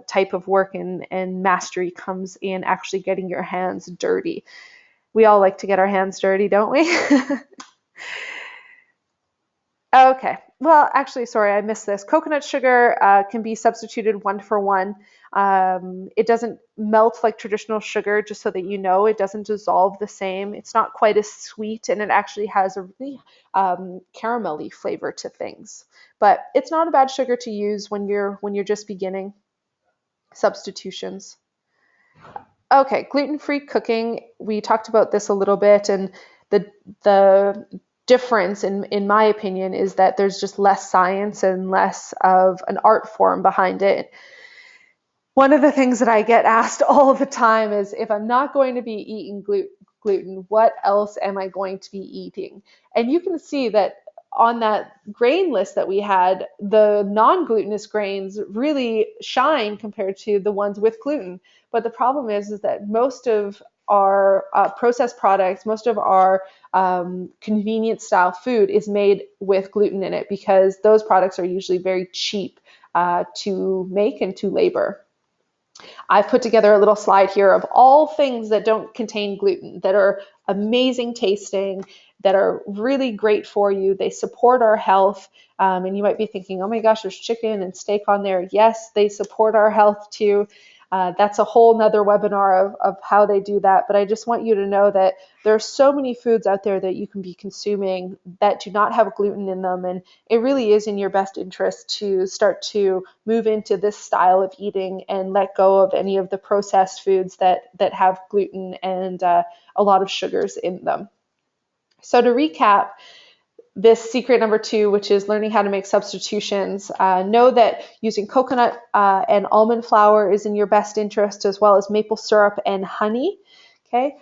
type of work and mastery comes in actually getting your hands dirty. We all like to get our hands dirty, don't we? Okay. Well, actually, sorry, I missed this. Coconut sugar can be substituted 1-for-1. It doesn't melt like traditional sugar, just so that you know. It doesn't dissolve the same. It's not quite as sweet, and it actually has a really caramelly flavor to things. But it's not a bad sugar to use when you're just beginning. Substitutions. Okay, gluten-free cooking. We talked about this a little bit, and the difference, in my opinion, is that there's just less science and less of an art form behind it. One of the things that I get asked all the time is, if I'm not going to be eating gluten, what else am I going to be eating? And you can see that on that grain list that we had, the non-glutinous grains really shine compared to the ones with gluten. But the problem is that most of our processed products, most of our convenience style food is made with gluten in it, because those products are usually very cheap to make and to labor. I've put together a little slide here of all things that don't contain gluten, that are amazing tasting, that are really great for you. They support our health. And you might be thinking, oh my gosh, there's chicken and steak on there. Yes, they support our health too. That's a whole nother webinar of how they do that. But I just want you to know that there are so many foods out there that you can be consuming that do not have gluten in them. And it really is in your best interest to start to move into this style of eating and let go of any of the processed foods that have gluten and a lot of sugars in them. So to recap, this secret number 2, which is learning how to make substitutions, know that using coconut and almond flour is in your best interest, as well as maple syrup and honey. Okay.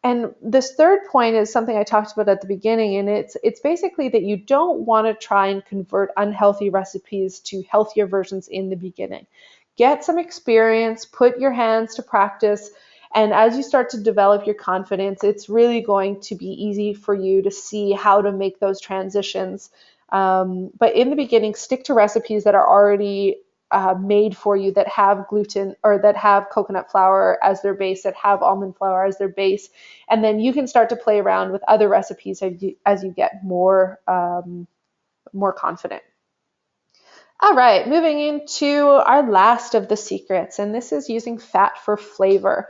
And this third point is something I talked about at the beginning, and it's basically that you don't want to try and convert unhealthy recipes to healthier versions in the beginning. Get some experience, put your hands to practice, And as you start to develop your confidence, it's really going to be easy for you to see how to make those transitions. But in the beginning, stick to recipes that are already made for you, that have gluten or that have coconut flour as their base, that have almond flour as their base. And then you can start to play around with other recipes as you get more confident. All right, moving into our last of the secrets, and this is using fat for flavor.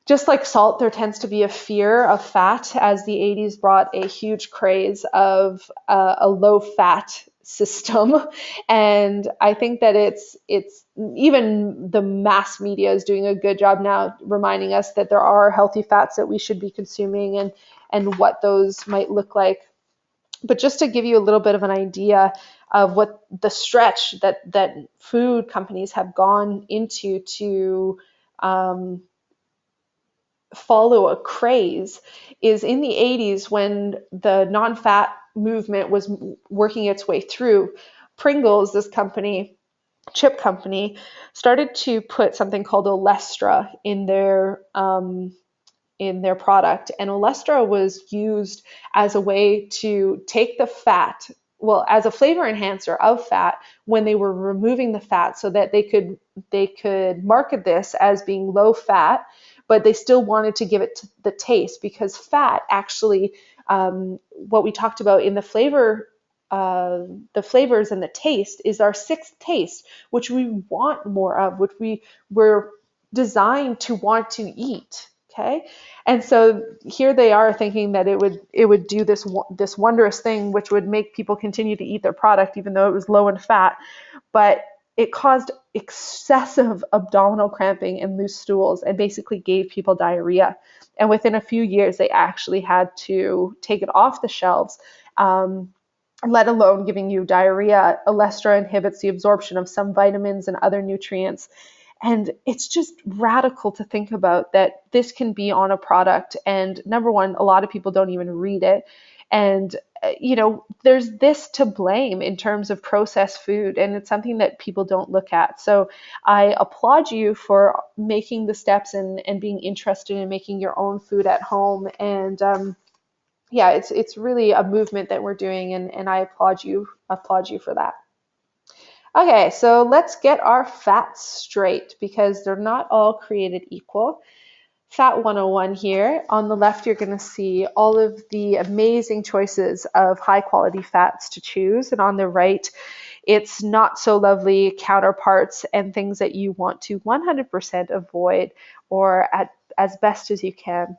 Just like salt, there tends to be a fear of fat, as the 80s brought a huge craze of a low-fat system. And I think that it's even the mass media is doing a good job now reminding us that there are healthy fats that we should be consuming, and what those might look like. But just to give you a little bit of an idea of what the stretch that food companies have gone into to follow a craze is in the 80s, when the non-fat movement was working its way through. Pringles, this company, chip company, started to put something called Olestra in their product, and Olestra was used as a way to take the fat, well, as a flavor enhancer of fat when they were removing the fat, so that they could market this as being low fat, but they still wanted to give it the taste, because fat actually, what we talked about in the flavors and the taste, is our sixth taste, which we want more of, which we're designed to want to eat. Okay, and so here they are thinking that it would do this wondrous thing, which would make people continue to eat their product even though it was low in fat, but it caused excessive abdominal cramping and loose stools, and basically gave people diarrhea. And within a few years, they actually had to take it off the shelves. Let alone giving you diarrhea. Olestra inhibits the absorption of some vitamins and other nutrients. And it's just radical to think about that this can be on a product. And number one, a lot of people don't even read it. And, there's this to blame in terms of processed food, and it's something that people don't look at. So I applaud you for making the steps and being interested in making your own food at home. And yeah, it's really a movement that we're doing, and I applaud you for that. Okay, so let's get our fats straight, because they're not all created equal. Fat 101 here. On the left, you're going to see all of the amazing choices of high quality fats to choose. And on the right, it's not so lovely counterparts and things that you want to 100% avoid, or as best as you can.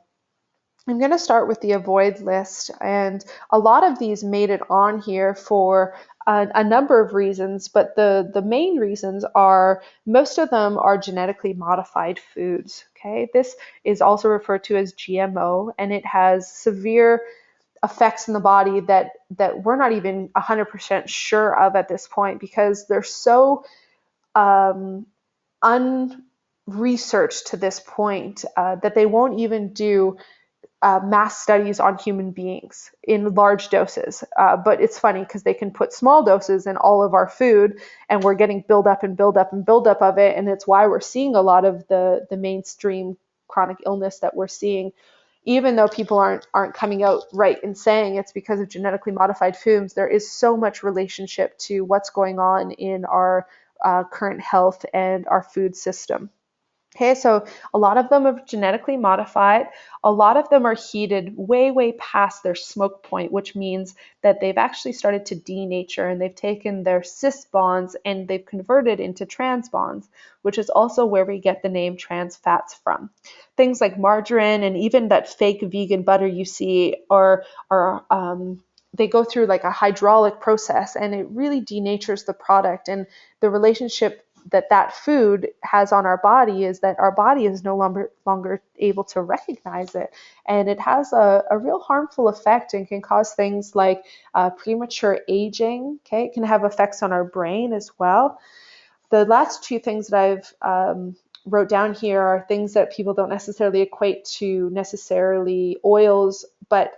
I'm going to start with the avoid list, and a lot of these made it on here for a number of reasons, but the main reasons are, most of them are genetically modified foods. Okay, this is also referred to as GMO, and it has severe effects in the body that we're not even 100% sure of at this point, because they're so unresearched to this point that they won't even do mass studies on human beings in large doses. But it's funny because they can put small doses in all of our food, and we're getting build up of it. And it's why we're seeing a lot of the mainstream chronic illness that we're seeing, even though people aren't coming out right and saying it's because of genetically modified foods. There is so much relationship to what's going on in our current health and our food system. Okay, so a lot of them are genetically modified. A lot of them are heated way, way past their smoke point, which means that they've actually started to denature, and they've taken their cis bonds and they've converted into trans bonds, which is also where we get the name trans fats from. Things like margarine and even that fake vegan butter you see are they go through like a hydraulic process, and it really denatures the product. And the relationship that food has on our body is that our body is no longer able to recognize it, and it has a real harmful effect and can cause things like premature aging. Okay, it can have effects on our brain as well. The last two things that I've wrote down here are things that people don't necessarily equate to necessarily oils, but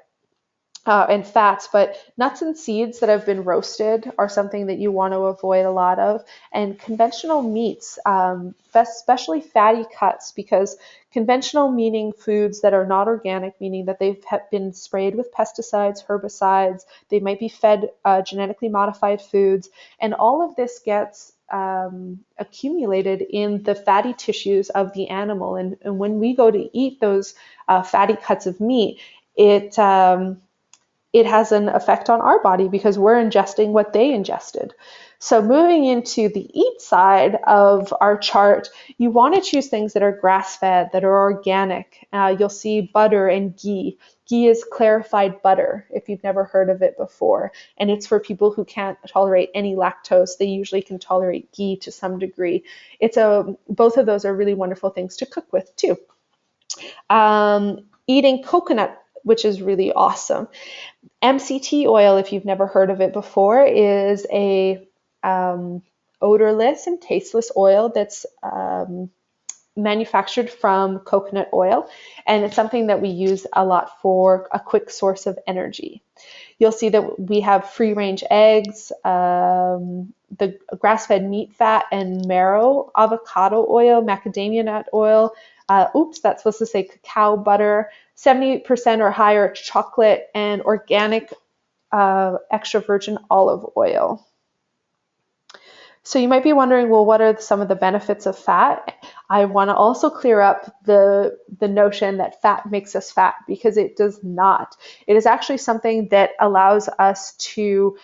and fats, but nuts and seeds that have been roasted are something that you want to avoid a lot of. And conventional meats, especially fatty cuts, because conventional meaning foods that are not organic, meaning that they've been sprayed with pesticides, herbicides, they might be fed genetically modified foods, and all of this gets accumulated in the fatty tissues of the animal. And when we go to eat those fatty cuts of meat, it has an effect on our body because we're ingesting what they ingested. So moving into the eat side of our chart, you want to choose things that are grass-fed, that are organic. You'll see butter and ghee. Ghee is clarified butter, if you've never heard of it before. And it's for people who can't tolerate any lactose. They usually can tolerate ghee to some degree. Both of those are really wonderful things to cook with too. Eating coconut, which is really awesome. MCT oil, if you've never heard of it before, is a odorless and tasteless oil that's manufactured from coconut oil, and it's something that we use a lot for a quick source of energy. You'll see that we have free-range eggs, the grass-fed meat fat and marrow, avocado oil, macadamia nut oil, that's supposed to say cacao butter, 78% or higher chocolate, and organic extra virgin olive oil. So you might be wondering, well, what are some of the benefits of fat? I want to also clear up the notion that fat makes us fat, because it does not. It is actually something that allows us to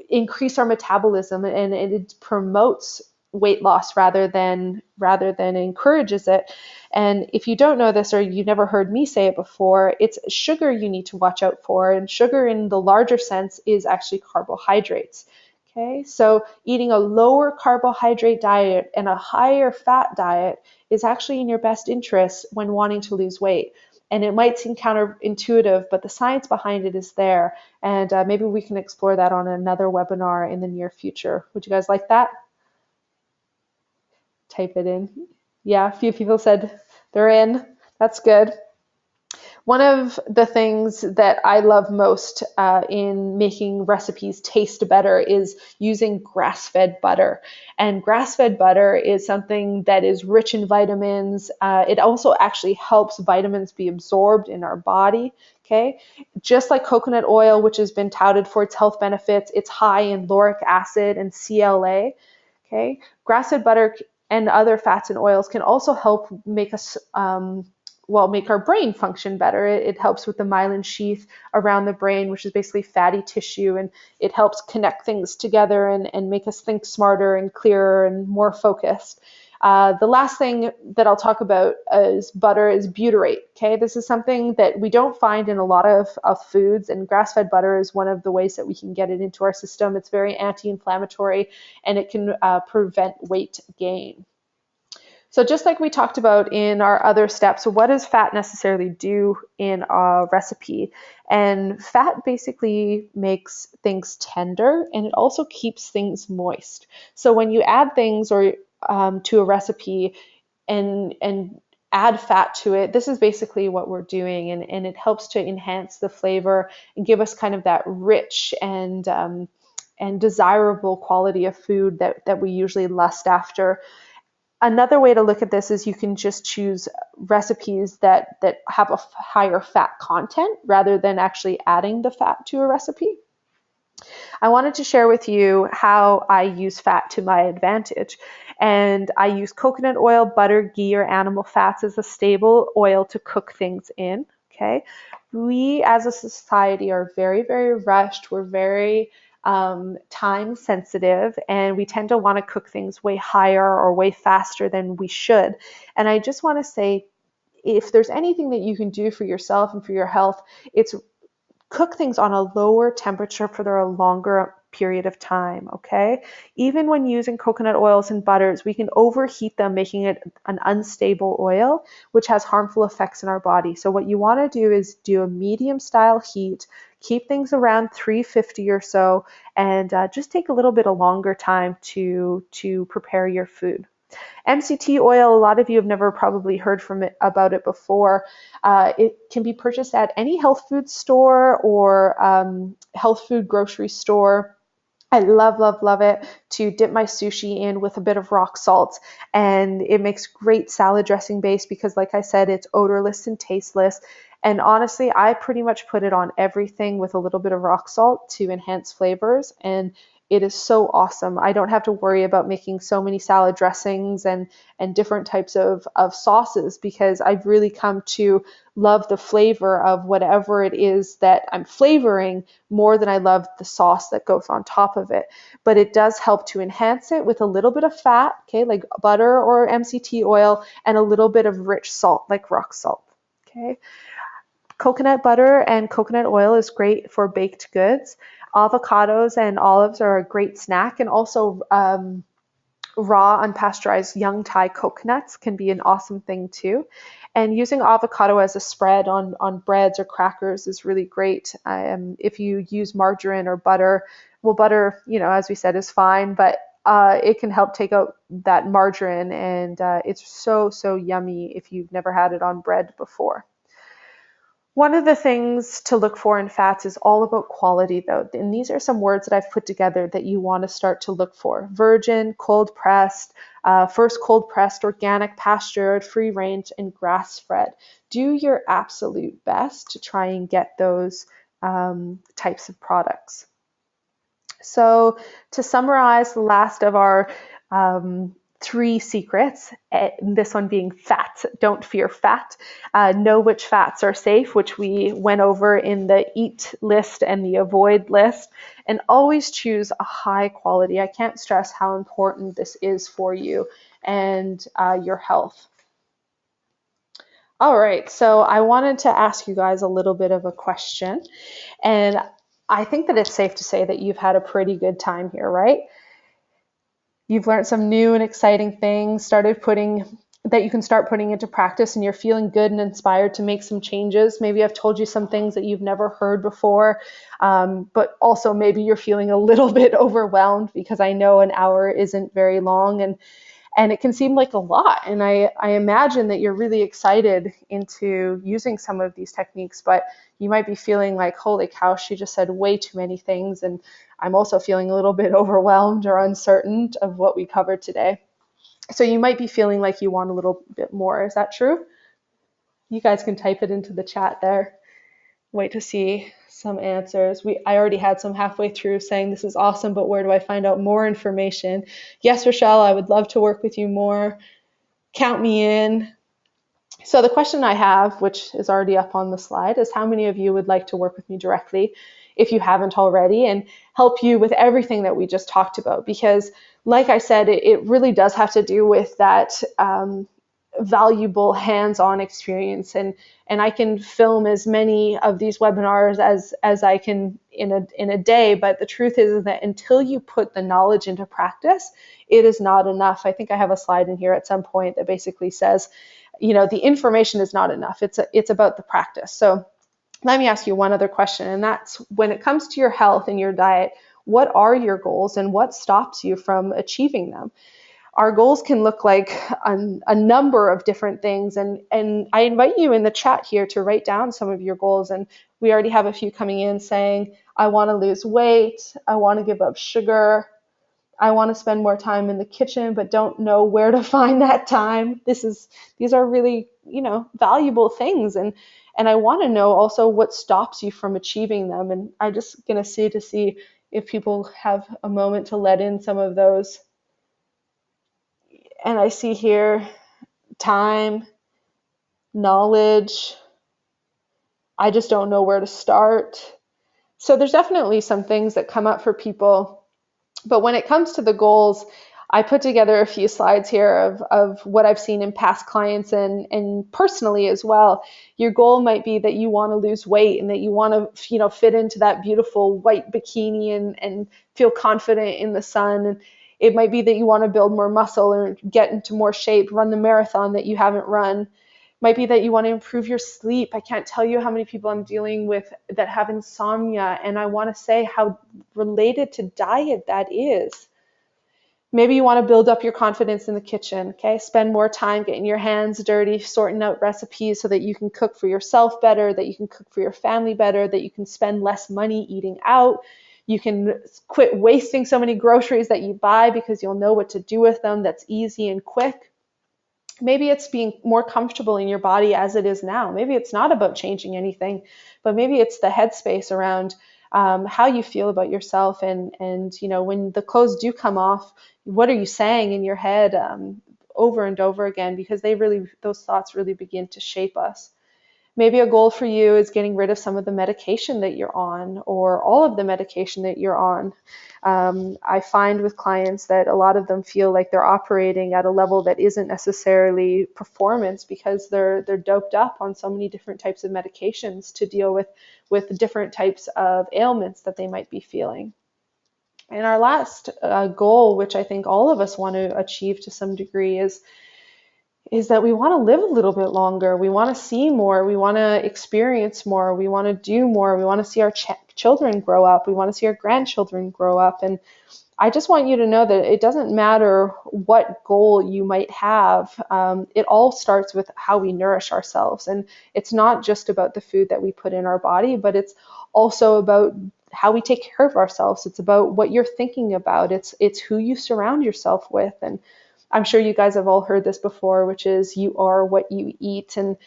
increase our metabolism, and it promotes weight loss rather than encourages it. And if you don't know this, or you never heard me say it before, it's sugar you need to watch out for. And sugar in the larger sense is actually carbohydrates. Okay, so eating a lower carbohydrate diet and a higher fat diet is actually in your best interest when wanting to lose weight. And it might seem counterintuitive, but the science behind it is there. And maybe we can explore that on another webinar in the near future. Would you guys like that? Type it in. Yeah, a few people said they're in. That's good. One of the things that I love most in making recipes taste better is using grass-fed butter. And grass-fed butter is something that is rich in vitamins. It also actually helps vitamins be absorbed in our body. Okay, just like coconut oil, which has been touted for its health benefits, it's high in lauric acid and CLA. Okay, grass-fed butter and other fats and oils can also help make us make our brain function better. It helps with the myelin sheath around the brain, which is basically fatty tissue, and it helps connect things together and make us think smarter and clearer and more focused. The last thing that I'll talk about is butyrate. Okay, this is something that we don't find in a lot of foods, and grass-fed butter is one of the ways that we can get it into our system. It's very anti-inflammatory, and it can prevent weight gain. So just like we talked about in our other steps, what does fat necessarily do in a recipe? And fat basically makes things tender, and it also keeps things moist. So when you add things to a recipe and add fat to it, this is basically what we're doing, and it helps to enhance the flavor and give us kind of that rich and desirable quality of food that we usually lust after. Another way to look at this is you can just choose recipes that have a higher fat content rather than actually adding the fat to a recipe. I wanted to share with you how I use fat to my advantage. And I use coconut oil, butter, ghee, or animal fats as a stable oil to cook things in. Okay. We as a society are very, very rushed. We're very time sensitive, and we tend to want to cook things way higher or way faster than we should. And I just want to say, if there's anything that you can do for yourself and for your health, it's cook things on a lower temperature for a longer period of time, okay? Even when using coconut oils and butters, we can overheat them, making it an unstable oil, which has harmful effects in our body. So what you want to do is do a medium style heat, keep things around 350 or so, and just take a little bit of longer time to prepare your food. MCT oil, a lot of you have never probably heard about it before. It can be purchased at any health food store or health food grocery store. I love, love, love it to dip my sushi in with a bit of rock salt, and it makes great salad dressing base because, like I said, it's odorless and tasteless. And honestly, I pretty much put it on everything with a little bit of rock salt to enhance flavors, and it is so awesome. I don't have to worry about making so many salad dressings and different types of sauces because I've really come to love the flavor of whatever it is that I'm flavoring more than I love the sauce that goes on top of it. But it does help to enhance it with a little bit of fat, okay, like butter or MCT oil, and a little bit of rich salt, like rock salt, okay. Coconut butter and coconut oil is great for baked goods. Avocados and olives are a great snack, and also raw unpasteurized young Thai coconuts can be an awesome thing too. And using avocado as a spread on breads or crackers is really great. If you use margarine or butter, well, butter, as we said, is fine, but it can help take out that margarine, and it's so, so yummy if you've never had it on bread before. One of the things to look for in fats is all about quality, though. And these are some words that I've put together that you want to start to look for. Virgin, cold pressed, first cold pressed, organic, pastured, free range, and grass fed. Do your absolute best to try and get those types of products. So to summarize the last of our 3 secrets, this one being fat. Don't fear fat. Know which fats are safe, which we went over in the eat list and the avoid list, and always choose a high quality. I can't stress how important this is for you and your health. All right, so I wanted to ask you guys a little bit of a question, and I think that it's safe to say that you've had a pretty good time here, right? You've learned some new and exciting things, that you can start putting into practice, and you're feeling good and inspired to make some changes. Maybe I've told you some things that you've never heard before, but also maybe you're feeling a little bit overwhelmed because I know an hour isn't very long, and it can seem like a lot. And I imagine that you're really excited into using some of these techniques, but you might be feeling like, holy cow, she just said way too many things. And I'm also feeling a little bit overwhelmed or uncertain of what we covered today. So you might be feeling like you want a little bit more. Is that true? You guys can type it into the chat there. Wait to see some answers. I already had some halfway through saying this is awesome, but where do I find out more information? Yes, Rochelle, I would love to work with you more. Count me in. So the question I have, which is already up on the slide, is how many of you would like to work with me directly if you haven't already and help you with everything that we just talked about? Because like I said, it really does have to do with that valuable hands-on experience, and I can film as many of these webinars as I can in a day, but the truth is that until you put the knowledge into practice, it is not enough. I think I have a slide in here at some point that basically says, the information is not enough. It's about the practice. So let me ask you one other question, and that's, when it comes to your health and your diet, what are your goals and what stops you from achieving them? Our goals can look like a number of different things, and I invite you in the chat here to write down some of your goals. And we already have a few coming in saying, I want to lose weight, I want to give up sugar, I want to spend more time in the kitchen but don't know where to find that time. These are really, valuable things, and I want to know also what stops you from achieving them. And I'm just going to see if people have a moment to let in some of those. And I see here time, knowledge, I just don't know where to start. So there's definitely some things that come up for people. But when it comes to the goals, I put together a few slides here of what I've seen in past clients and personally as well. Your goal might be that you want to lose weight and that you want to, fit into that beautiful white bikini and feel confident in the sun. And it might be that you want to build more muscle or get into more shape, run the marathon that you haven't run. It might be that you want to improve your sleep. I can't tell you how many people I'm dealing with that have insomnia, and I want to say how related to diet that is. Maybe you want to build up your confidence in the kitchen, okay? Spend more time getting your hands dirty, sorting out recipes so that you can cook for yourself better, that you can cook for your family better, that you can spend less money eating out. You can quit wasting so many groceries that you buy because you'll know what to do with them. That's easy and quick. Maybe it's being more comfortable in your body as it is now. Maybe it's not about changing anything, but maybe it's the headspace around how you feel about yourself, and when the clothes do come off, what are you saying in your head over and over again, because those thoughts really begin to shape us. Maybe a goal for you is getting rid of some of the medication that you're on, or all of the medication that you're on. I find with clients that a lot of them feel like they're operating at a level that isn't necessarily performance, because they're doped up on so many different types of medications to deal with different types of ailments that they might be feeling. And our last goal, which I think all of us want to achieve to some degree, is that we want to live a little bit longer. We want to see more. We want to experience more. We want to do more. We want to see our children grow up. We want to see our grandchildren grow up. And I just want you to know that it doesn't matter what goal you might have. It all starts with how we nourish ourselves. And it's not just about the food that we put in our body, but it's also about how we take care of ourselves. It's about what you're thinking about. It's who you surround yourself with. And I'm sure you guys have all heard this before, which is you are what you eat. And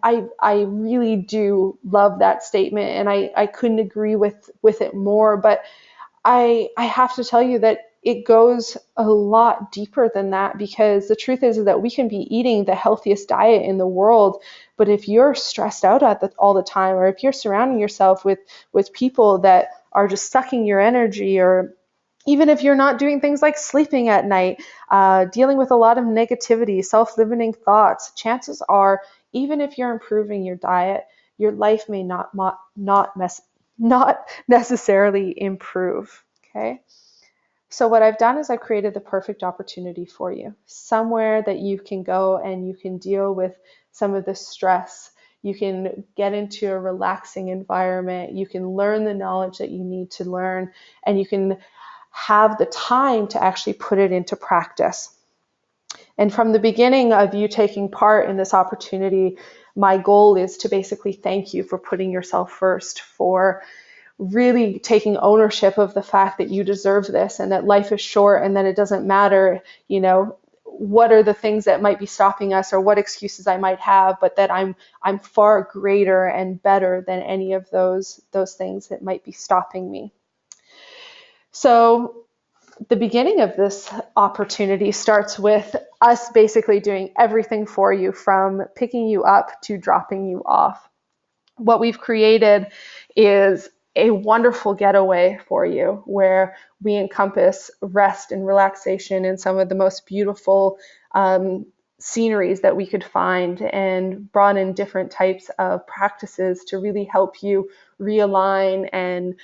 I really do love that statement, and I couldn't agree with it more. But I have to tell you that it goes a lot deeper than that, because the truth is that we can be eating the healthiest diet in the world, but if you're stressed out all the time, or if you're surrounding yourself with people that are just sucking your energy, or even if you're not doing things like sleeping at night, dealing with a lot of negativity, self-limiting thoughts, chances are, even if you're improving your diet, your life may not necessarily improve. Okay. So what I've done is I've created the perfect opportunity for you, somewhere that you can go and you can deal with some of the stress. You can get into a relaxing environment. You can learn the knowledge that you need to learn, and you can have the time to actually put it into practice. And from the beginning of you taking part in this opportunity, my goal is to basically thank you for putting yourself first, for really taking ownership of the fact that you deserve this, and that life is short, and that it doesn't matter, what are the things that might be stopping us, or what excuses I might have, but that I'm far greater and better than any of those things that might be stopping me. So the beginning of this opportunity starts with us basically doing everything for you, from picking you up to dropping you off. What we've created is a wonderful getaway for you, where we encompass rest and relaxation in some of the most beautiful sceneries that we could find, and brought in different types of practices to really help you realign and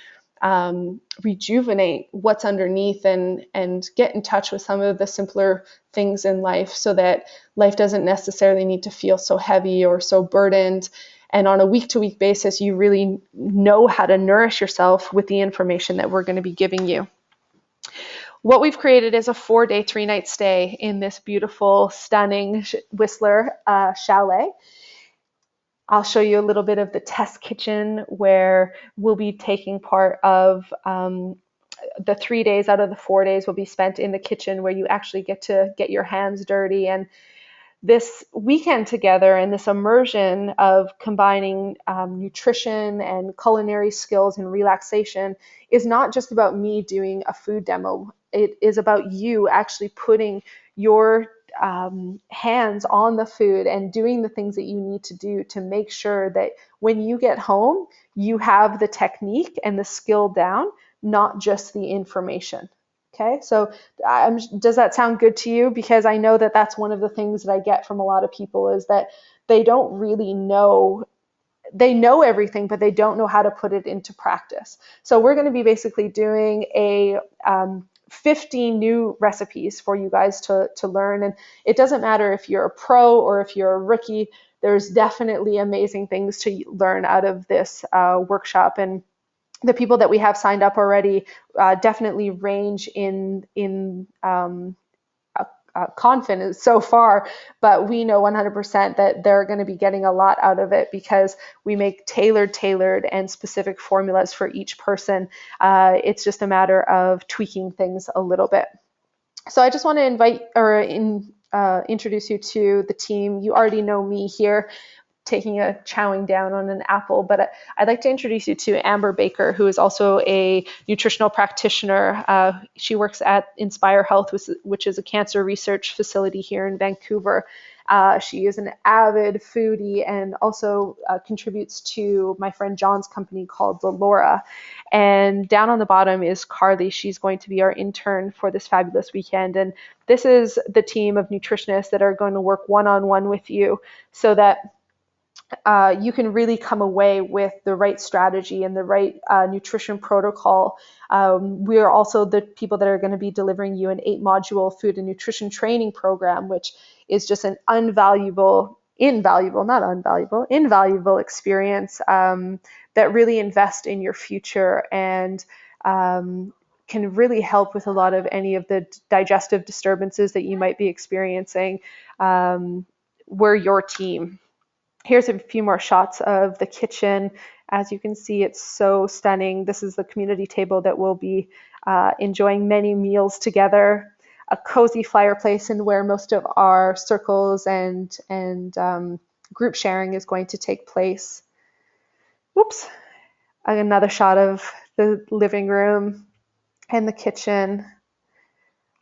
rejuvenate what's underneath, and get in touch with some of the simpler things in life, so that life doesn't necessarily need to feel so heavy or so burdened. And on a week-to-week basis, you really know how to nourish yourself with the information that we're going to be giving you. What we've created is a 4-day, 3-night stay in this beautiful, stunning Whistler chalet. I'll show you a little bit of the test kitchen, where we'll be taking part of the 3 days out of the 4 days will be spent in the kitchen, where you actually get to get your hands dirty. And this weekend together, and this immersion of combining nutrition and culinary skills and relaxation, is not just about me doing a food demo. It is about you actually putting your hands on the food and doing the things that you need to do to make sure that when you get home, you have the technique and the skill down, not just the information. Okay, so does that sound good to you? Because I know that that's one of the things that I get from a lot of people, is that they don't really know. They know everything, but they don't know how to put it into practice. So we're going to be basically doing a 15 new recipes for you guys to learn. And it doesn't matter if you're a pro or if you're a rookie, there's definitely amazing things to learn out of this workshop. And the people that we have signed up already definitely range in confidence so far, but we know 100% that they're going to be getting a lot out of it because we make tailored and specific formulas for each person. It's just a matter of tweaking things a little bit. So I just want to introduce you to the team. You already know me here, taking a chowing down on an apple, but I'd like to introduce you to Amber Baker, who is also a nutritional practitioner. She works at Inspire Health, which is a cancer research facility here in Vancouver. She is an avid foodie and also contributes to my friend John's company called Laura. And down on the bottom is Carly. She's going to be our intern for this fabulous weekend. And this is the team of nutritionists that are going to work one-on-one with you so that you can really come away with the right strategy and the right nutrition protocol. We are also the people that are going to be delivering you an 8-module food and nutrition training program, which is just an invaluable experience that really invest in your future and can really help with a lot of any of the digestive disturbances that you might be experiencing. We're your team. Here's a few more shots of the kitchen. As you can see, it's so stunning. This is the community table that we'll be enjoying many meals together. A cozy fireplace, and where most of our circles and group sharing is going to take place. Whoops. Another shot of the living room and the kitchen.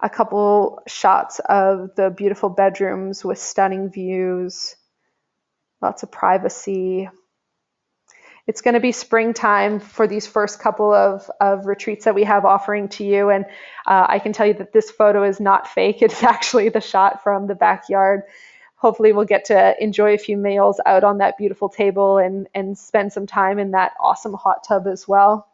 A couple shots of the beautiful bedrooms with stunning views. Lots of privacy. It's going to be springtime for these first couple of retreats that we have offering to you. And I can tell you that this photo is not fake. It's actually the shot from the backyard. Hopefully we'll get to enjoy a few meals out on that beautiful table and spend some time in that awesome hot tub as well.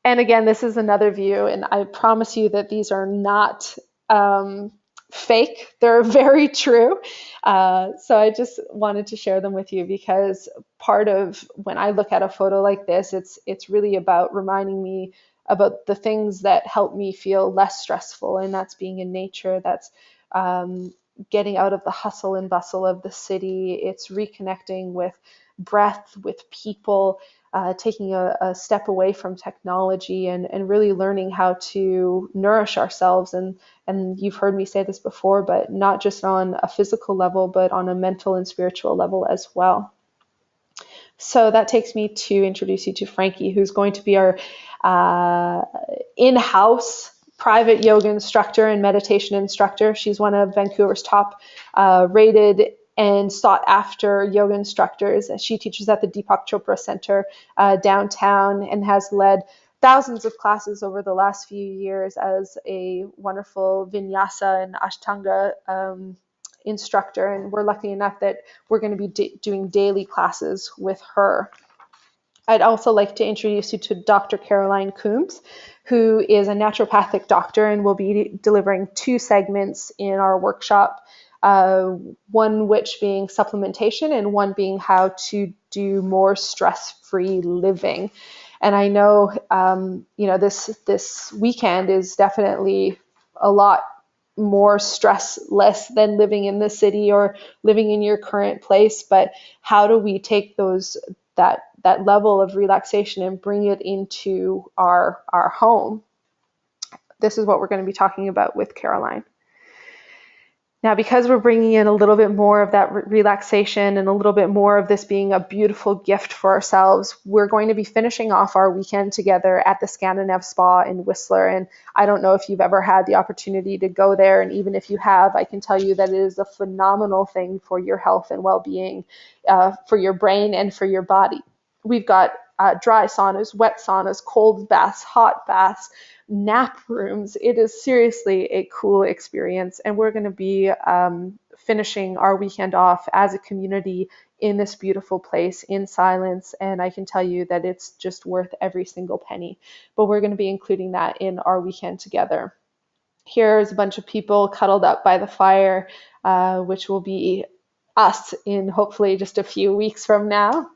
And again, this is another view, and I promise you that these are not fake. They're very true. So I just wanted to share them with you because part of when I look at a photo like this, it's really about reminding me about the things that help me feel less stressful, and that's being in nature. That's getting out of the hustle and bustle of the city. It's reconnecting with breath, with people, taking a step away from technology and really learning how to nourish ourselves. And you've heard me say this before, but not just on a physical level, but on a mental and spiritual level as well. So that takes me to introduce you to Frankie, who's going to be our in-house private yoga instructor and meditation instructor. She's one of Vancouver's top rated and sought after yoga instructors. She teaches at the Deepak Chopra Center downtown and has led thousands of classes over the last few years as a wonderful vinyasa and ashtanga instructor. And we're lucky enough that we're going to be doing daily classes with her. I'd also like to introduce you to Dr. Caroline Coombs, who is a naturopathic doctor and will be delivering 2 segments in our workshop. One which being supplementation and one being how to do more stress-free living. And I know, this weekend is definitely a lot more stressless than living in the city or living in your current place. But how do we take that level of relaxation and bring it into our home? This is what we're going to be talking about with Caroline. Now, because we're bringing in a little bit more of that relaxation and a little bit more of this being a beautiful gift for ourselves, we're going to be finishing off our weekend together at the Scandinav Spa in Whistler. And I don't know if you've ever had the opportunity to go there. And even if you have, I can tell you that it is a phenomenal thing for your health and well-being, for your brain and for your body. We've got dry saunas, wet saunas, cold baths, hot baths, nap rooms. It is seriously a cool experience, and we're going to be finishing our weekend off as a community in this beautiful place in silence, and I can tell you that it's just worth every single penny. But we're going to be including that in our weekend together. Here's a bunch of people cuddled up by the fire, which will be us in hopefully just a few weeks from now.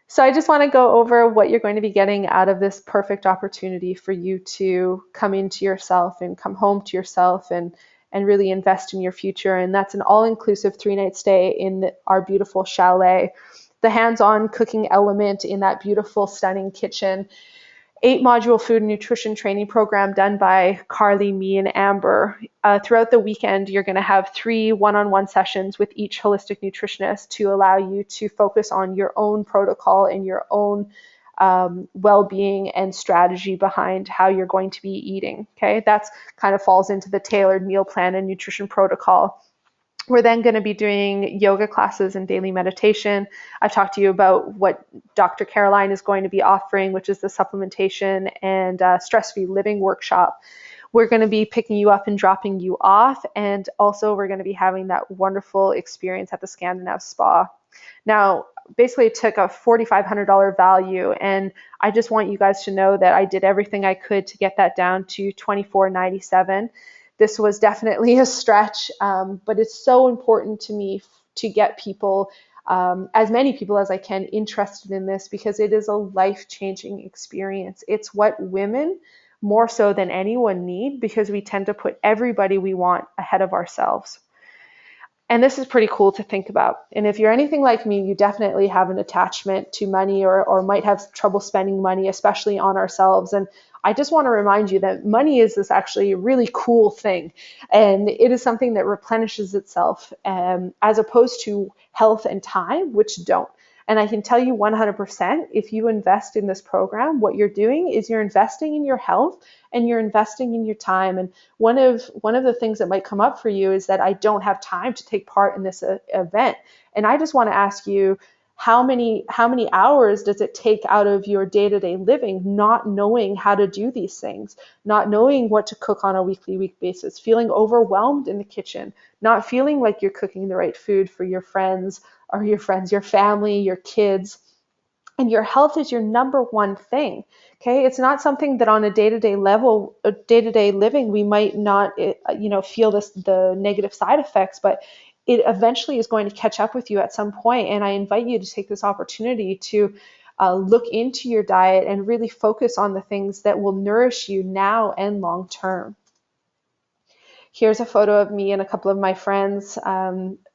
So I just want to go over what you're going to be getting out of this perfect opportunity for you to come into yourself and come home to yourself and really invest in your future. And that's an all-inclusive 3-night stay in our beautiful chalet, the hands-on cooking element in that beautiful, stunning kitchen, 8-module food and nutrition training program done by Carly, me, and Amber. Throughout the weekend, you're going to have 3 one-on-one sessions with each holistic nutritionist to allow you to focus on your own protocol and your own well-being and strategy behind how you're going to be eating. Okay, that's kind of falls into the tailored meal plan and nutrition protocol. We're then going to be doing yoga classes and daily meditation. I've talked to you about what Dr. Caroline is going to be offering, which is the supplementation and stress-free living workshop. We're going to be picking you up and dropping you off, and also we're going to be having that wonderful experience at the Scandinav Spa. Now, basically it took a $4,500 value, and I just want you guys to know that I did everything I could to get that down to $2,497. This was definitely a stretch, but it's so important to me to get people, as many people as I can, interested in this, because it is a life-changing experience. It's what women, more so than anyone, need, because we tend to put everybody we want ahead of ourselves. And this is pretty cool to think about. And if you're anything like me, you definitely have an attachment to money, or might have trouble spending money, especially on ourselves. And I just want to remind you that money is this actually really cool thing. And it is something that replenishes itself, as opposed to health and time, which don't. And I can tell you 100%, if you invest in this program, what you're doing is you're investing in your health and you're investing in your time. And one of the things that might come up for you is that I don't have time to take part in this event. And I just want to ask you, how many hours does it take out of your day-to-day living not knowing how to do these things, not knowing what to cook on a week basis, feeling overwhelmed in the kitchen, not feeling like you're cooking the right food for your friends, your family, your kids. And your health is your number one thing. Okay, it's not something that on a day-to-day level, day-to-day living, we might not, feel the negative side effects, but it eventually is going to catch up with you at some point. And I invite you to take this opportunity to look into your diet and really focus on the things that will nourish you now and long term. Here's a photo of me and a couple of my friends.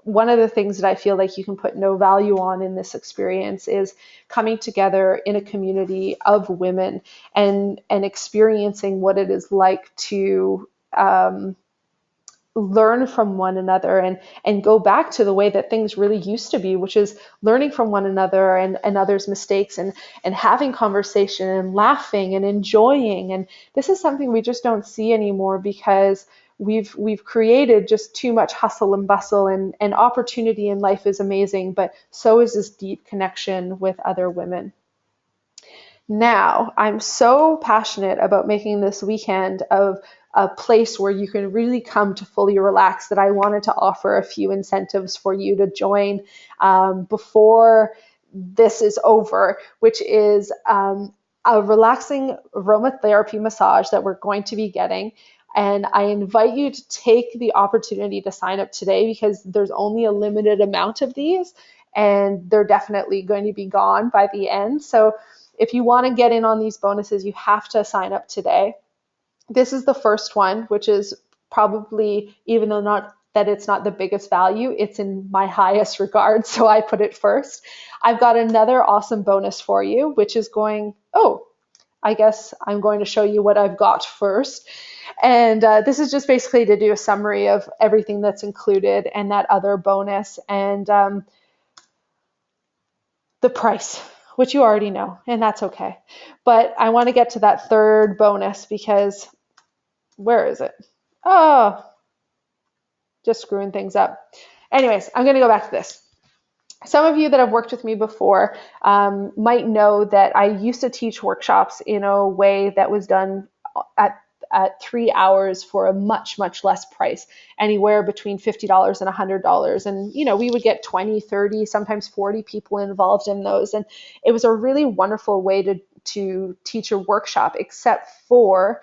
One of the things that I feel like you can put no value on in this experience is coming together in a community of women and experiencing what it is like to learn from one another and go back to the way that things really used to be, which is learning from one another and others' mistakes and having conversation and laughing and enjoying. And this is something we just don't see anymore, because we've created just too much hustle and bustle, and opportunity in life is amazing, but so is this deep connection with other women. Now, I'm so passionate about making this weekend of a place where you can really come to fully relax that I wanted to offer a few incentives for you to join before this is over, which is a relaxing aromatherapy massage that we're going to be getting. And I invite you to take the opportunity to sign up today, because there's only a limited amount of these, and they're definitely going to be gone by the end. So if you want to get in on these bonuses, you have to sign up today. This is the first one, which is probably, even though not that it's not the biggest value, it's in my highest regard, so I put it first. I've got another awesome bonus for you, which is I guess I'm going to show you what I've got first. And this is just basically to do a summary of everything that's included and that other bonus, and the price, which you already know, and that's okay. But I want to get to that third bonus, because where is it? Oh, just screwing things up. Anyways, I'm going to go back to this. Some of you that have worked with me before might know that I used to teach workshops in a way that was done at 3 hours for a much, much less price, anywhere between $50 and $100. And, we would get 20, 30, sometimes 40 people involved in those. And it was a really wonderful way to teach a workshop, except for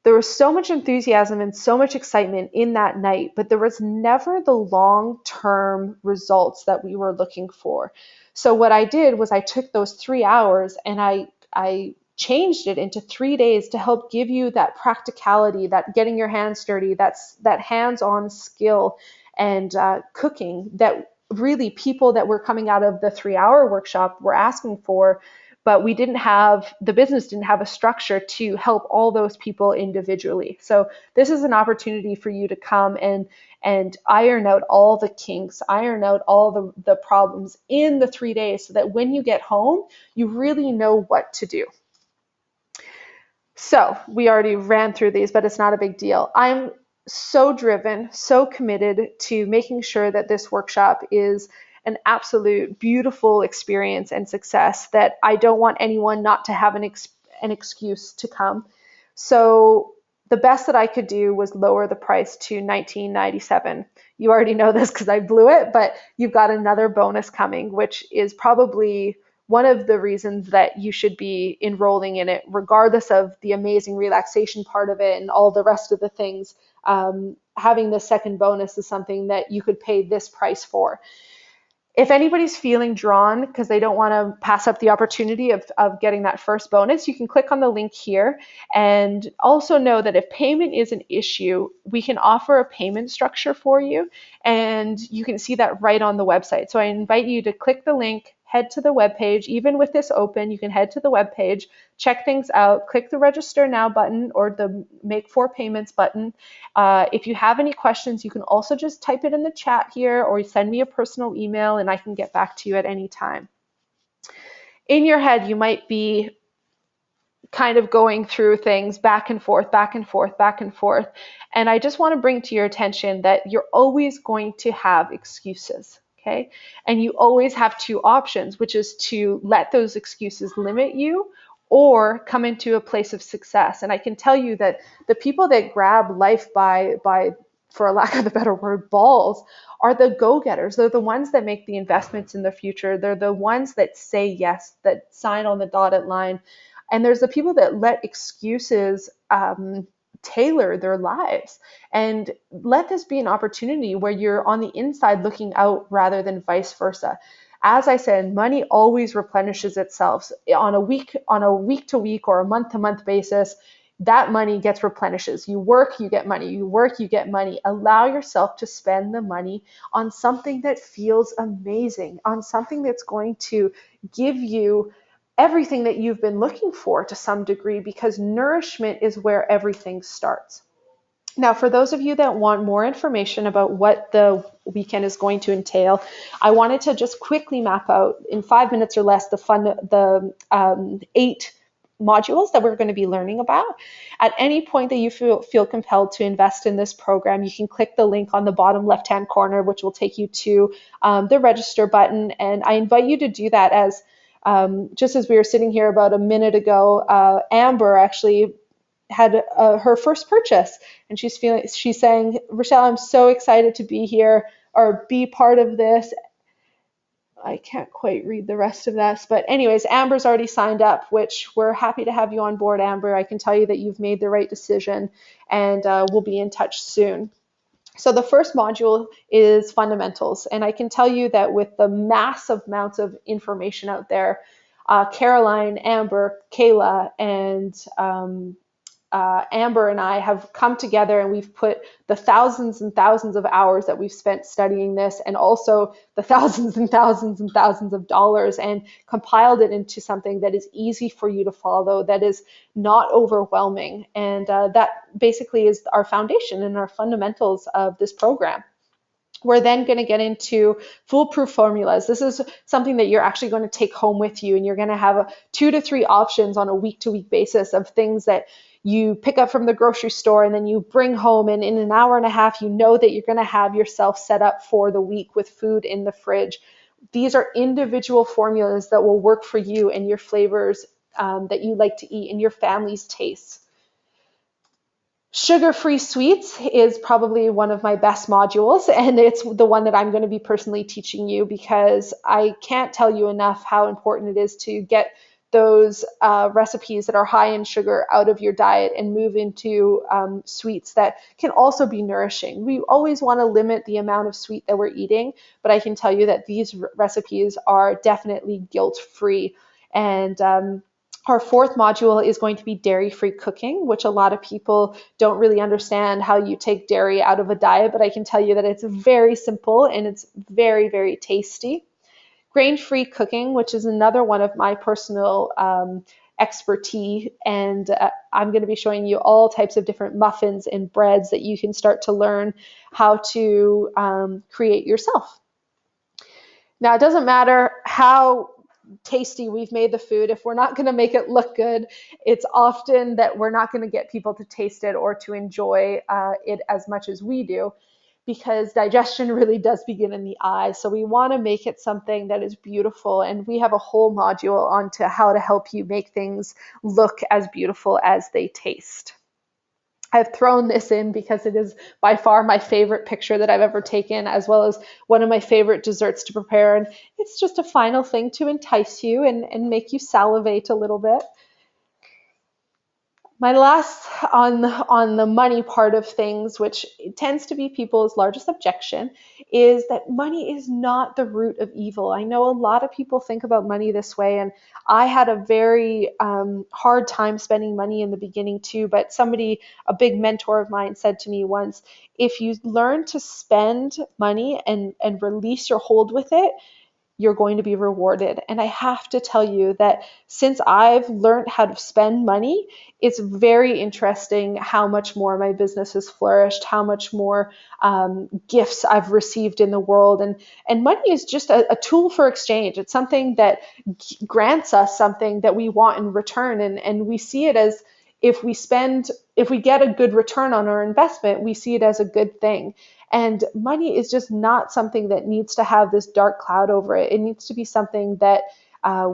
there was so much enthusiasm and so much excitement in that night, but there was never the long-term results that we were looking for. So what I did was I took those 3 hours and I changed it into 3 days to help give you that practicality, that getting your hands dirty, that hands-on skill and cooking that really people that were coming out of the 3-hour workshop were asking for, but the business didn't have a structure to help all those people individually. So this is an opportunity for you to come and iron out all the kinks, iron out all the problems in the 3 days so that when you get home, you really know what to do. So we already ran through these, but it's not a big deal. I'm so driven, so committed to making sure that this workshop is an absolute beautiful experience and success that I don't want anyone not to have an excuse to come. So the best that I could do was lower the price to $19.97. You already know this because I blew it, but you've got another bonus coming, which is probably one of the reasons that you should be enrolling in it, regardless of the amazing relaxation part of it and all the rest of the things. Having the second bonus is something that you could pay this price for. If anybody's feeling drawn because they don't want to pass up the opportunity of getting that first bonus, you can click on the link here. And also know that if payment is an issue, we can offer a payment structure for you. And you can see that right on the website. So I invite you to click the link, head to the webpage. Even with this open, you can head to the webpage, check things out, click the register now button or the make 4 payments button. If you have any questions, you can also just type it in the chat here or send me a personal email and I can get back to you at any time. In your head, you might be kind of going through things back and forth, back and forth, back and forth. And I just want to bring to your attention that you're always going to have excuses. Okay. And you always have 2 options, which is to let those excuses limit you or come into a place of success. And I can tell you that the people that grab life by for a lack of a better word, balls, are the go-getters. They're the ones that make the investments in the future. They're the ones that say yes, that sign on the dotted line. And there's the people that let excuses tailor their lives. And let this be an opportunity where you're on the inside looking out rather than vice versa. As I said, money always replenishes itself on a week to week or a month to month basis. That money gets replenishes. You work, you get money. You work, you get money. Allow yourself to spend the money on something that feels amazing, on something that's going to give you everything that you've been looking for to some degree, because nourishment is where everything starts. Now, for those of you that want more information about what the weekend is going to entail, I wanted to just quickly map out in 5 minutes or less the 8 modules that we're going to be learning about. At any point that you feel compelled to invest in this program, you can click the link on the bottom left-hand corner, which will take you to the register button. And I invite you to do that as just as we were sitting here about a minute ago, Amber actually had her first purchase, and she's saying, Rochelle, I'm so excited to be here or be part of this. I can't quite read the rest of that, but anyways, Amber's already signed up, which we're happy to have you on board, Amber. I can tell you that you've made the right decision, and we'll be in touch soon. So the first module is fundamentals, and I can tell you that with the massive amounts of information out there, Caroline, Amber, Kayla, and Amber and I have come together and we've put the thousands and thousands of hours that we've spent studying this, and also the thousands and thousands and thousands of dollars, and compiled it into something that is easy for you to follow, that is not overwhelming. And that basically is our foundation and our fundamentals of this program. We're then going to get into foolproof formulas. This is something that you're actually going to take home with you, and you're going to have 2 to 3 options on a week-to-week basis of things that you pick up from the grocery store and then you bring home, and in an hour and a half, you know that you're going to have yourself set up for the week with food in the fridge. These are individual formulas that will work for you and your flavors that you like to eat and your family's tastes. Sugar-free sweets is probably one of my best modules, and it's the one that I'm going to be personally teaching you, because I can't tell you enough how important it is to get those recipes that are high in sugar out of your diet and move into sweets that can also be nourishing. We always want to limit the amount of sweet that we're eating, but I can tell you that these recipes are definitely guilt-free. And our fourth module is going to be dairy-free cooking, which a lot of people don't really understand how you take dairy out of a diet, but I can tell you that it's very simple and it's very, very tasty. Grain-free cooking, which is another one of my personal expertise, and I'm going to be showing you all types of different muffins and breads that you can start to learn how to create yourself. Now, it doesn't matter how tasty we've made the food. If we're not going to make it look good, it's often that we're not going to get people to taste it or to enjoy it as much as we do, because digestion really does begin in the eyes. So we want to make it something that is beautiful, and we have a whole module onto how to help you make things look as beautiful as they taste. I've thrown this in because it is by far my favorite picture that I've ever taken, as well as one of my favorite desserts to prepare. And it's just a final thing to entice you and make you salivate a little bit. My last on the money part of things, which tends to be people's largest objection, is that money is not the root of evil. I know a lot of people think about money this way, and I had a very hard time spending money in the beginning too, but a big mentor of mine said to me once, if you learn to spend money and release your hold with it, you're going to be rewarded. And I have to tell you that since I've learned how to spend money, it's very interesting how much more my business has flourished, how much more gifts I've received in the world. And money is just a tool for exchange. It's something that grants us something that we want in return. And we see it as, if we get a good return on our investment, we see it as a good thing. And money is just not something that needs to have this dark cloud over it. It needs to be something that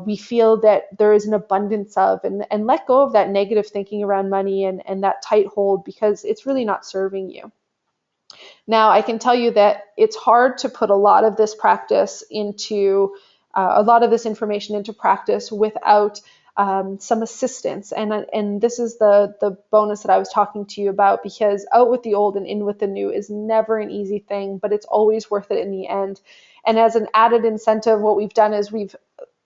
we feel that there is an abundance of, and let go of that negative thinking around money and that tight hold, because it's really not serving you. Now, I can tell you that it's hard to put a lot of this information into practice without some assistance. And this is the bonus that I was talking to you about, because out with the old and in with the new is never an easy thing, but it's always worth it in the end. And as an added incentive, what we've done is we've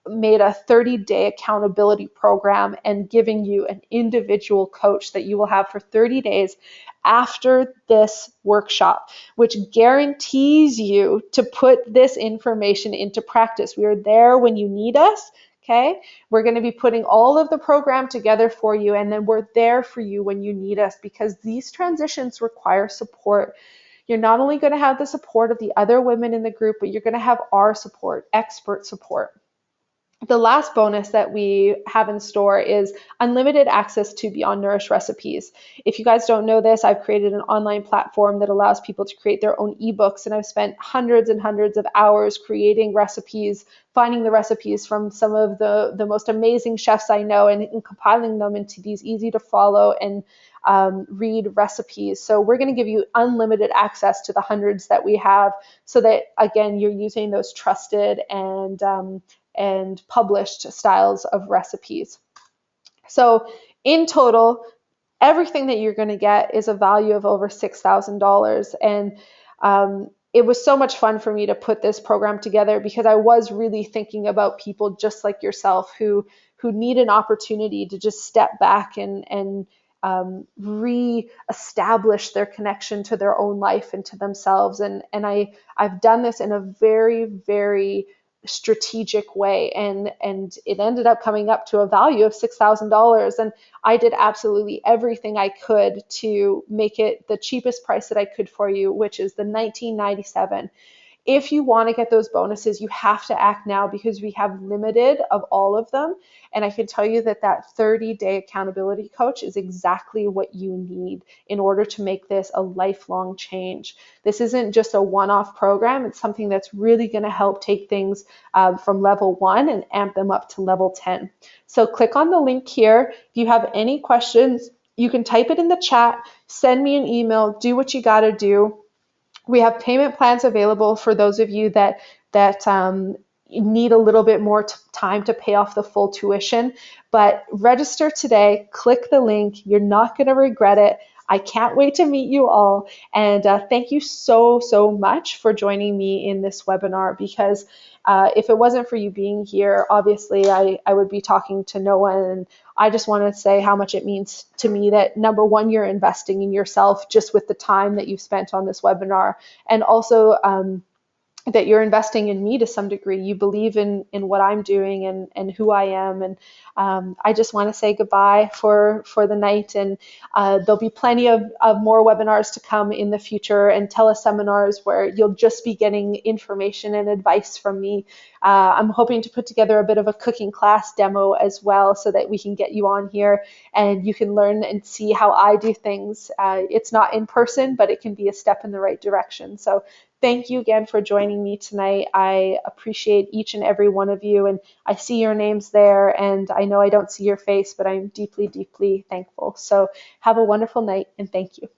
made a 30-day accountability program and giving you an individual coach that you will have for 30 days after this workshop, which guarantees you to put this information into practice. We are there when you need us. Okay, we're going to be putting all of the program together for you, and then we're there for you when you need us, because these transitions require support. You're not only going to have the support of the other women in the group, but you're going to have our support, expert support. The last bonus that we have in store is unlimited access to Beyond Nourish recipes. If you guys don't know this, I've created an online platform that allows people to create their own ebooks, and I've spent hundreds and hundreds of hours creating recipes, finding the recipes from some of the most amazing chefs I know, and compiling them into these easy to follow and read recipes. So we're going to give you unlimited access to the hundreds that we have, so that, again, you're using those trusted and published styles of recipes. So in total, everything that you're going to get is a value of over $6,000. And it was so much fun for me to put this program together, because I was really thinking about people just like yourself who need an opportunity to just step back and re-establish their connection to their own life and to themselves. And I've done this in a very, very strategic way, and it ended up coming up to a value of $6,000, and I did absolutely everything I could to make it the cheapest price that I could for you, which is the $19.97. If you want to get those bonuses, you have to act now, because we have limited of all of them. And I can tell you that 30-day accountability coach is exactly what you need in order to make this a lifelong change. This isn't just a one-off program. It's something that's really going to help take things from level 1 and amp them up to level 10. So click on the link here. If you have any questions, you can type it in the chat, send me an email, do what you got to do. We have payment plans available for those of you that need a little bit more time to pay off the full tuition. But register today, click the link. You're not going to regret it. I can't wait to meet you all. And thank you so, so much for joining me in this webinar, because if it wasn't for you being here, obviously I would be talking to no one. And I just want to say how much it means to me that, number one, you're investing in yourself just with the time that you've spent on this webinar, and also that you're investing in me to some degree. You believe in what I'm doing and who I am. And I just want to say goodbye for the night. And there'll be plenty of more webinars to come in the future, and teleseminars where you'll just be getting information and advice from me. I'm hoping to put together a bit of a cooking class demo as well, so that we can get you on here and you can learn and see how I do things. It's not in person, but it can be a step in the right direction. So thank you again for joining me tonight. I appreciate each and every one of you, and I see your names there, and I know I don't see your face, but I'm deeply, deeply thankful. So have a wonderful night, and thank you.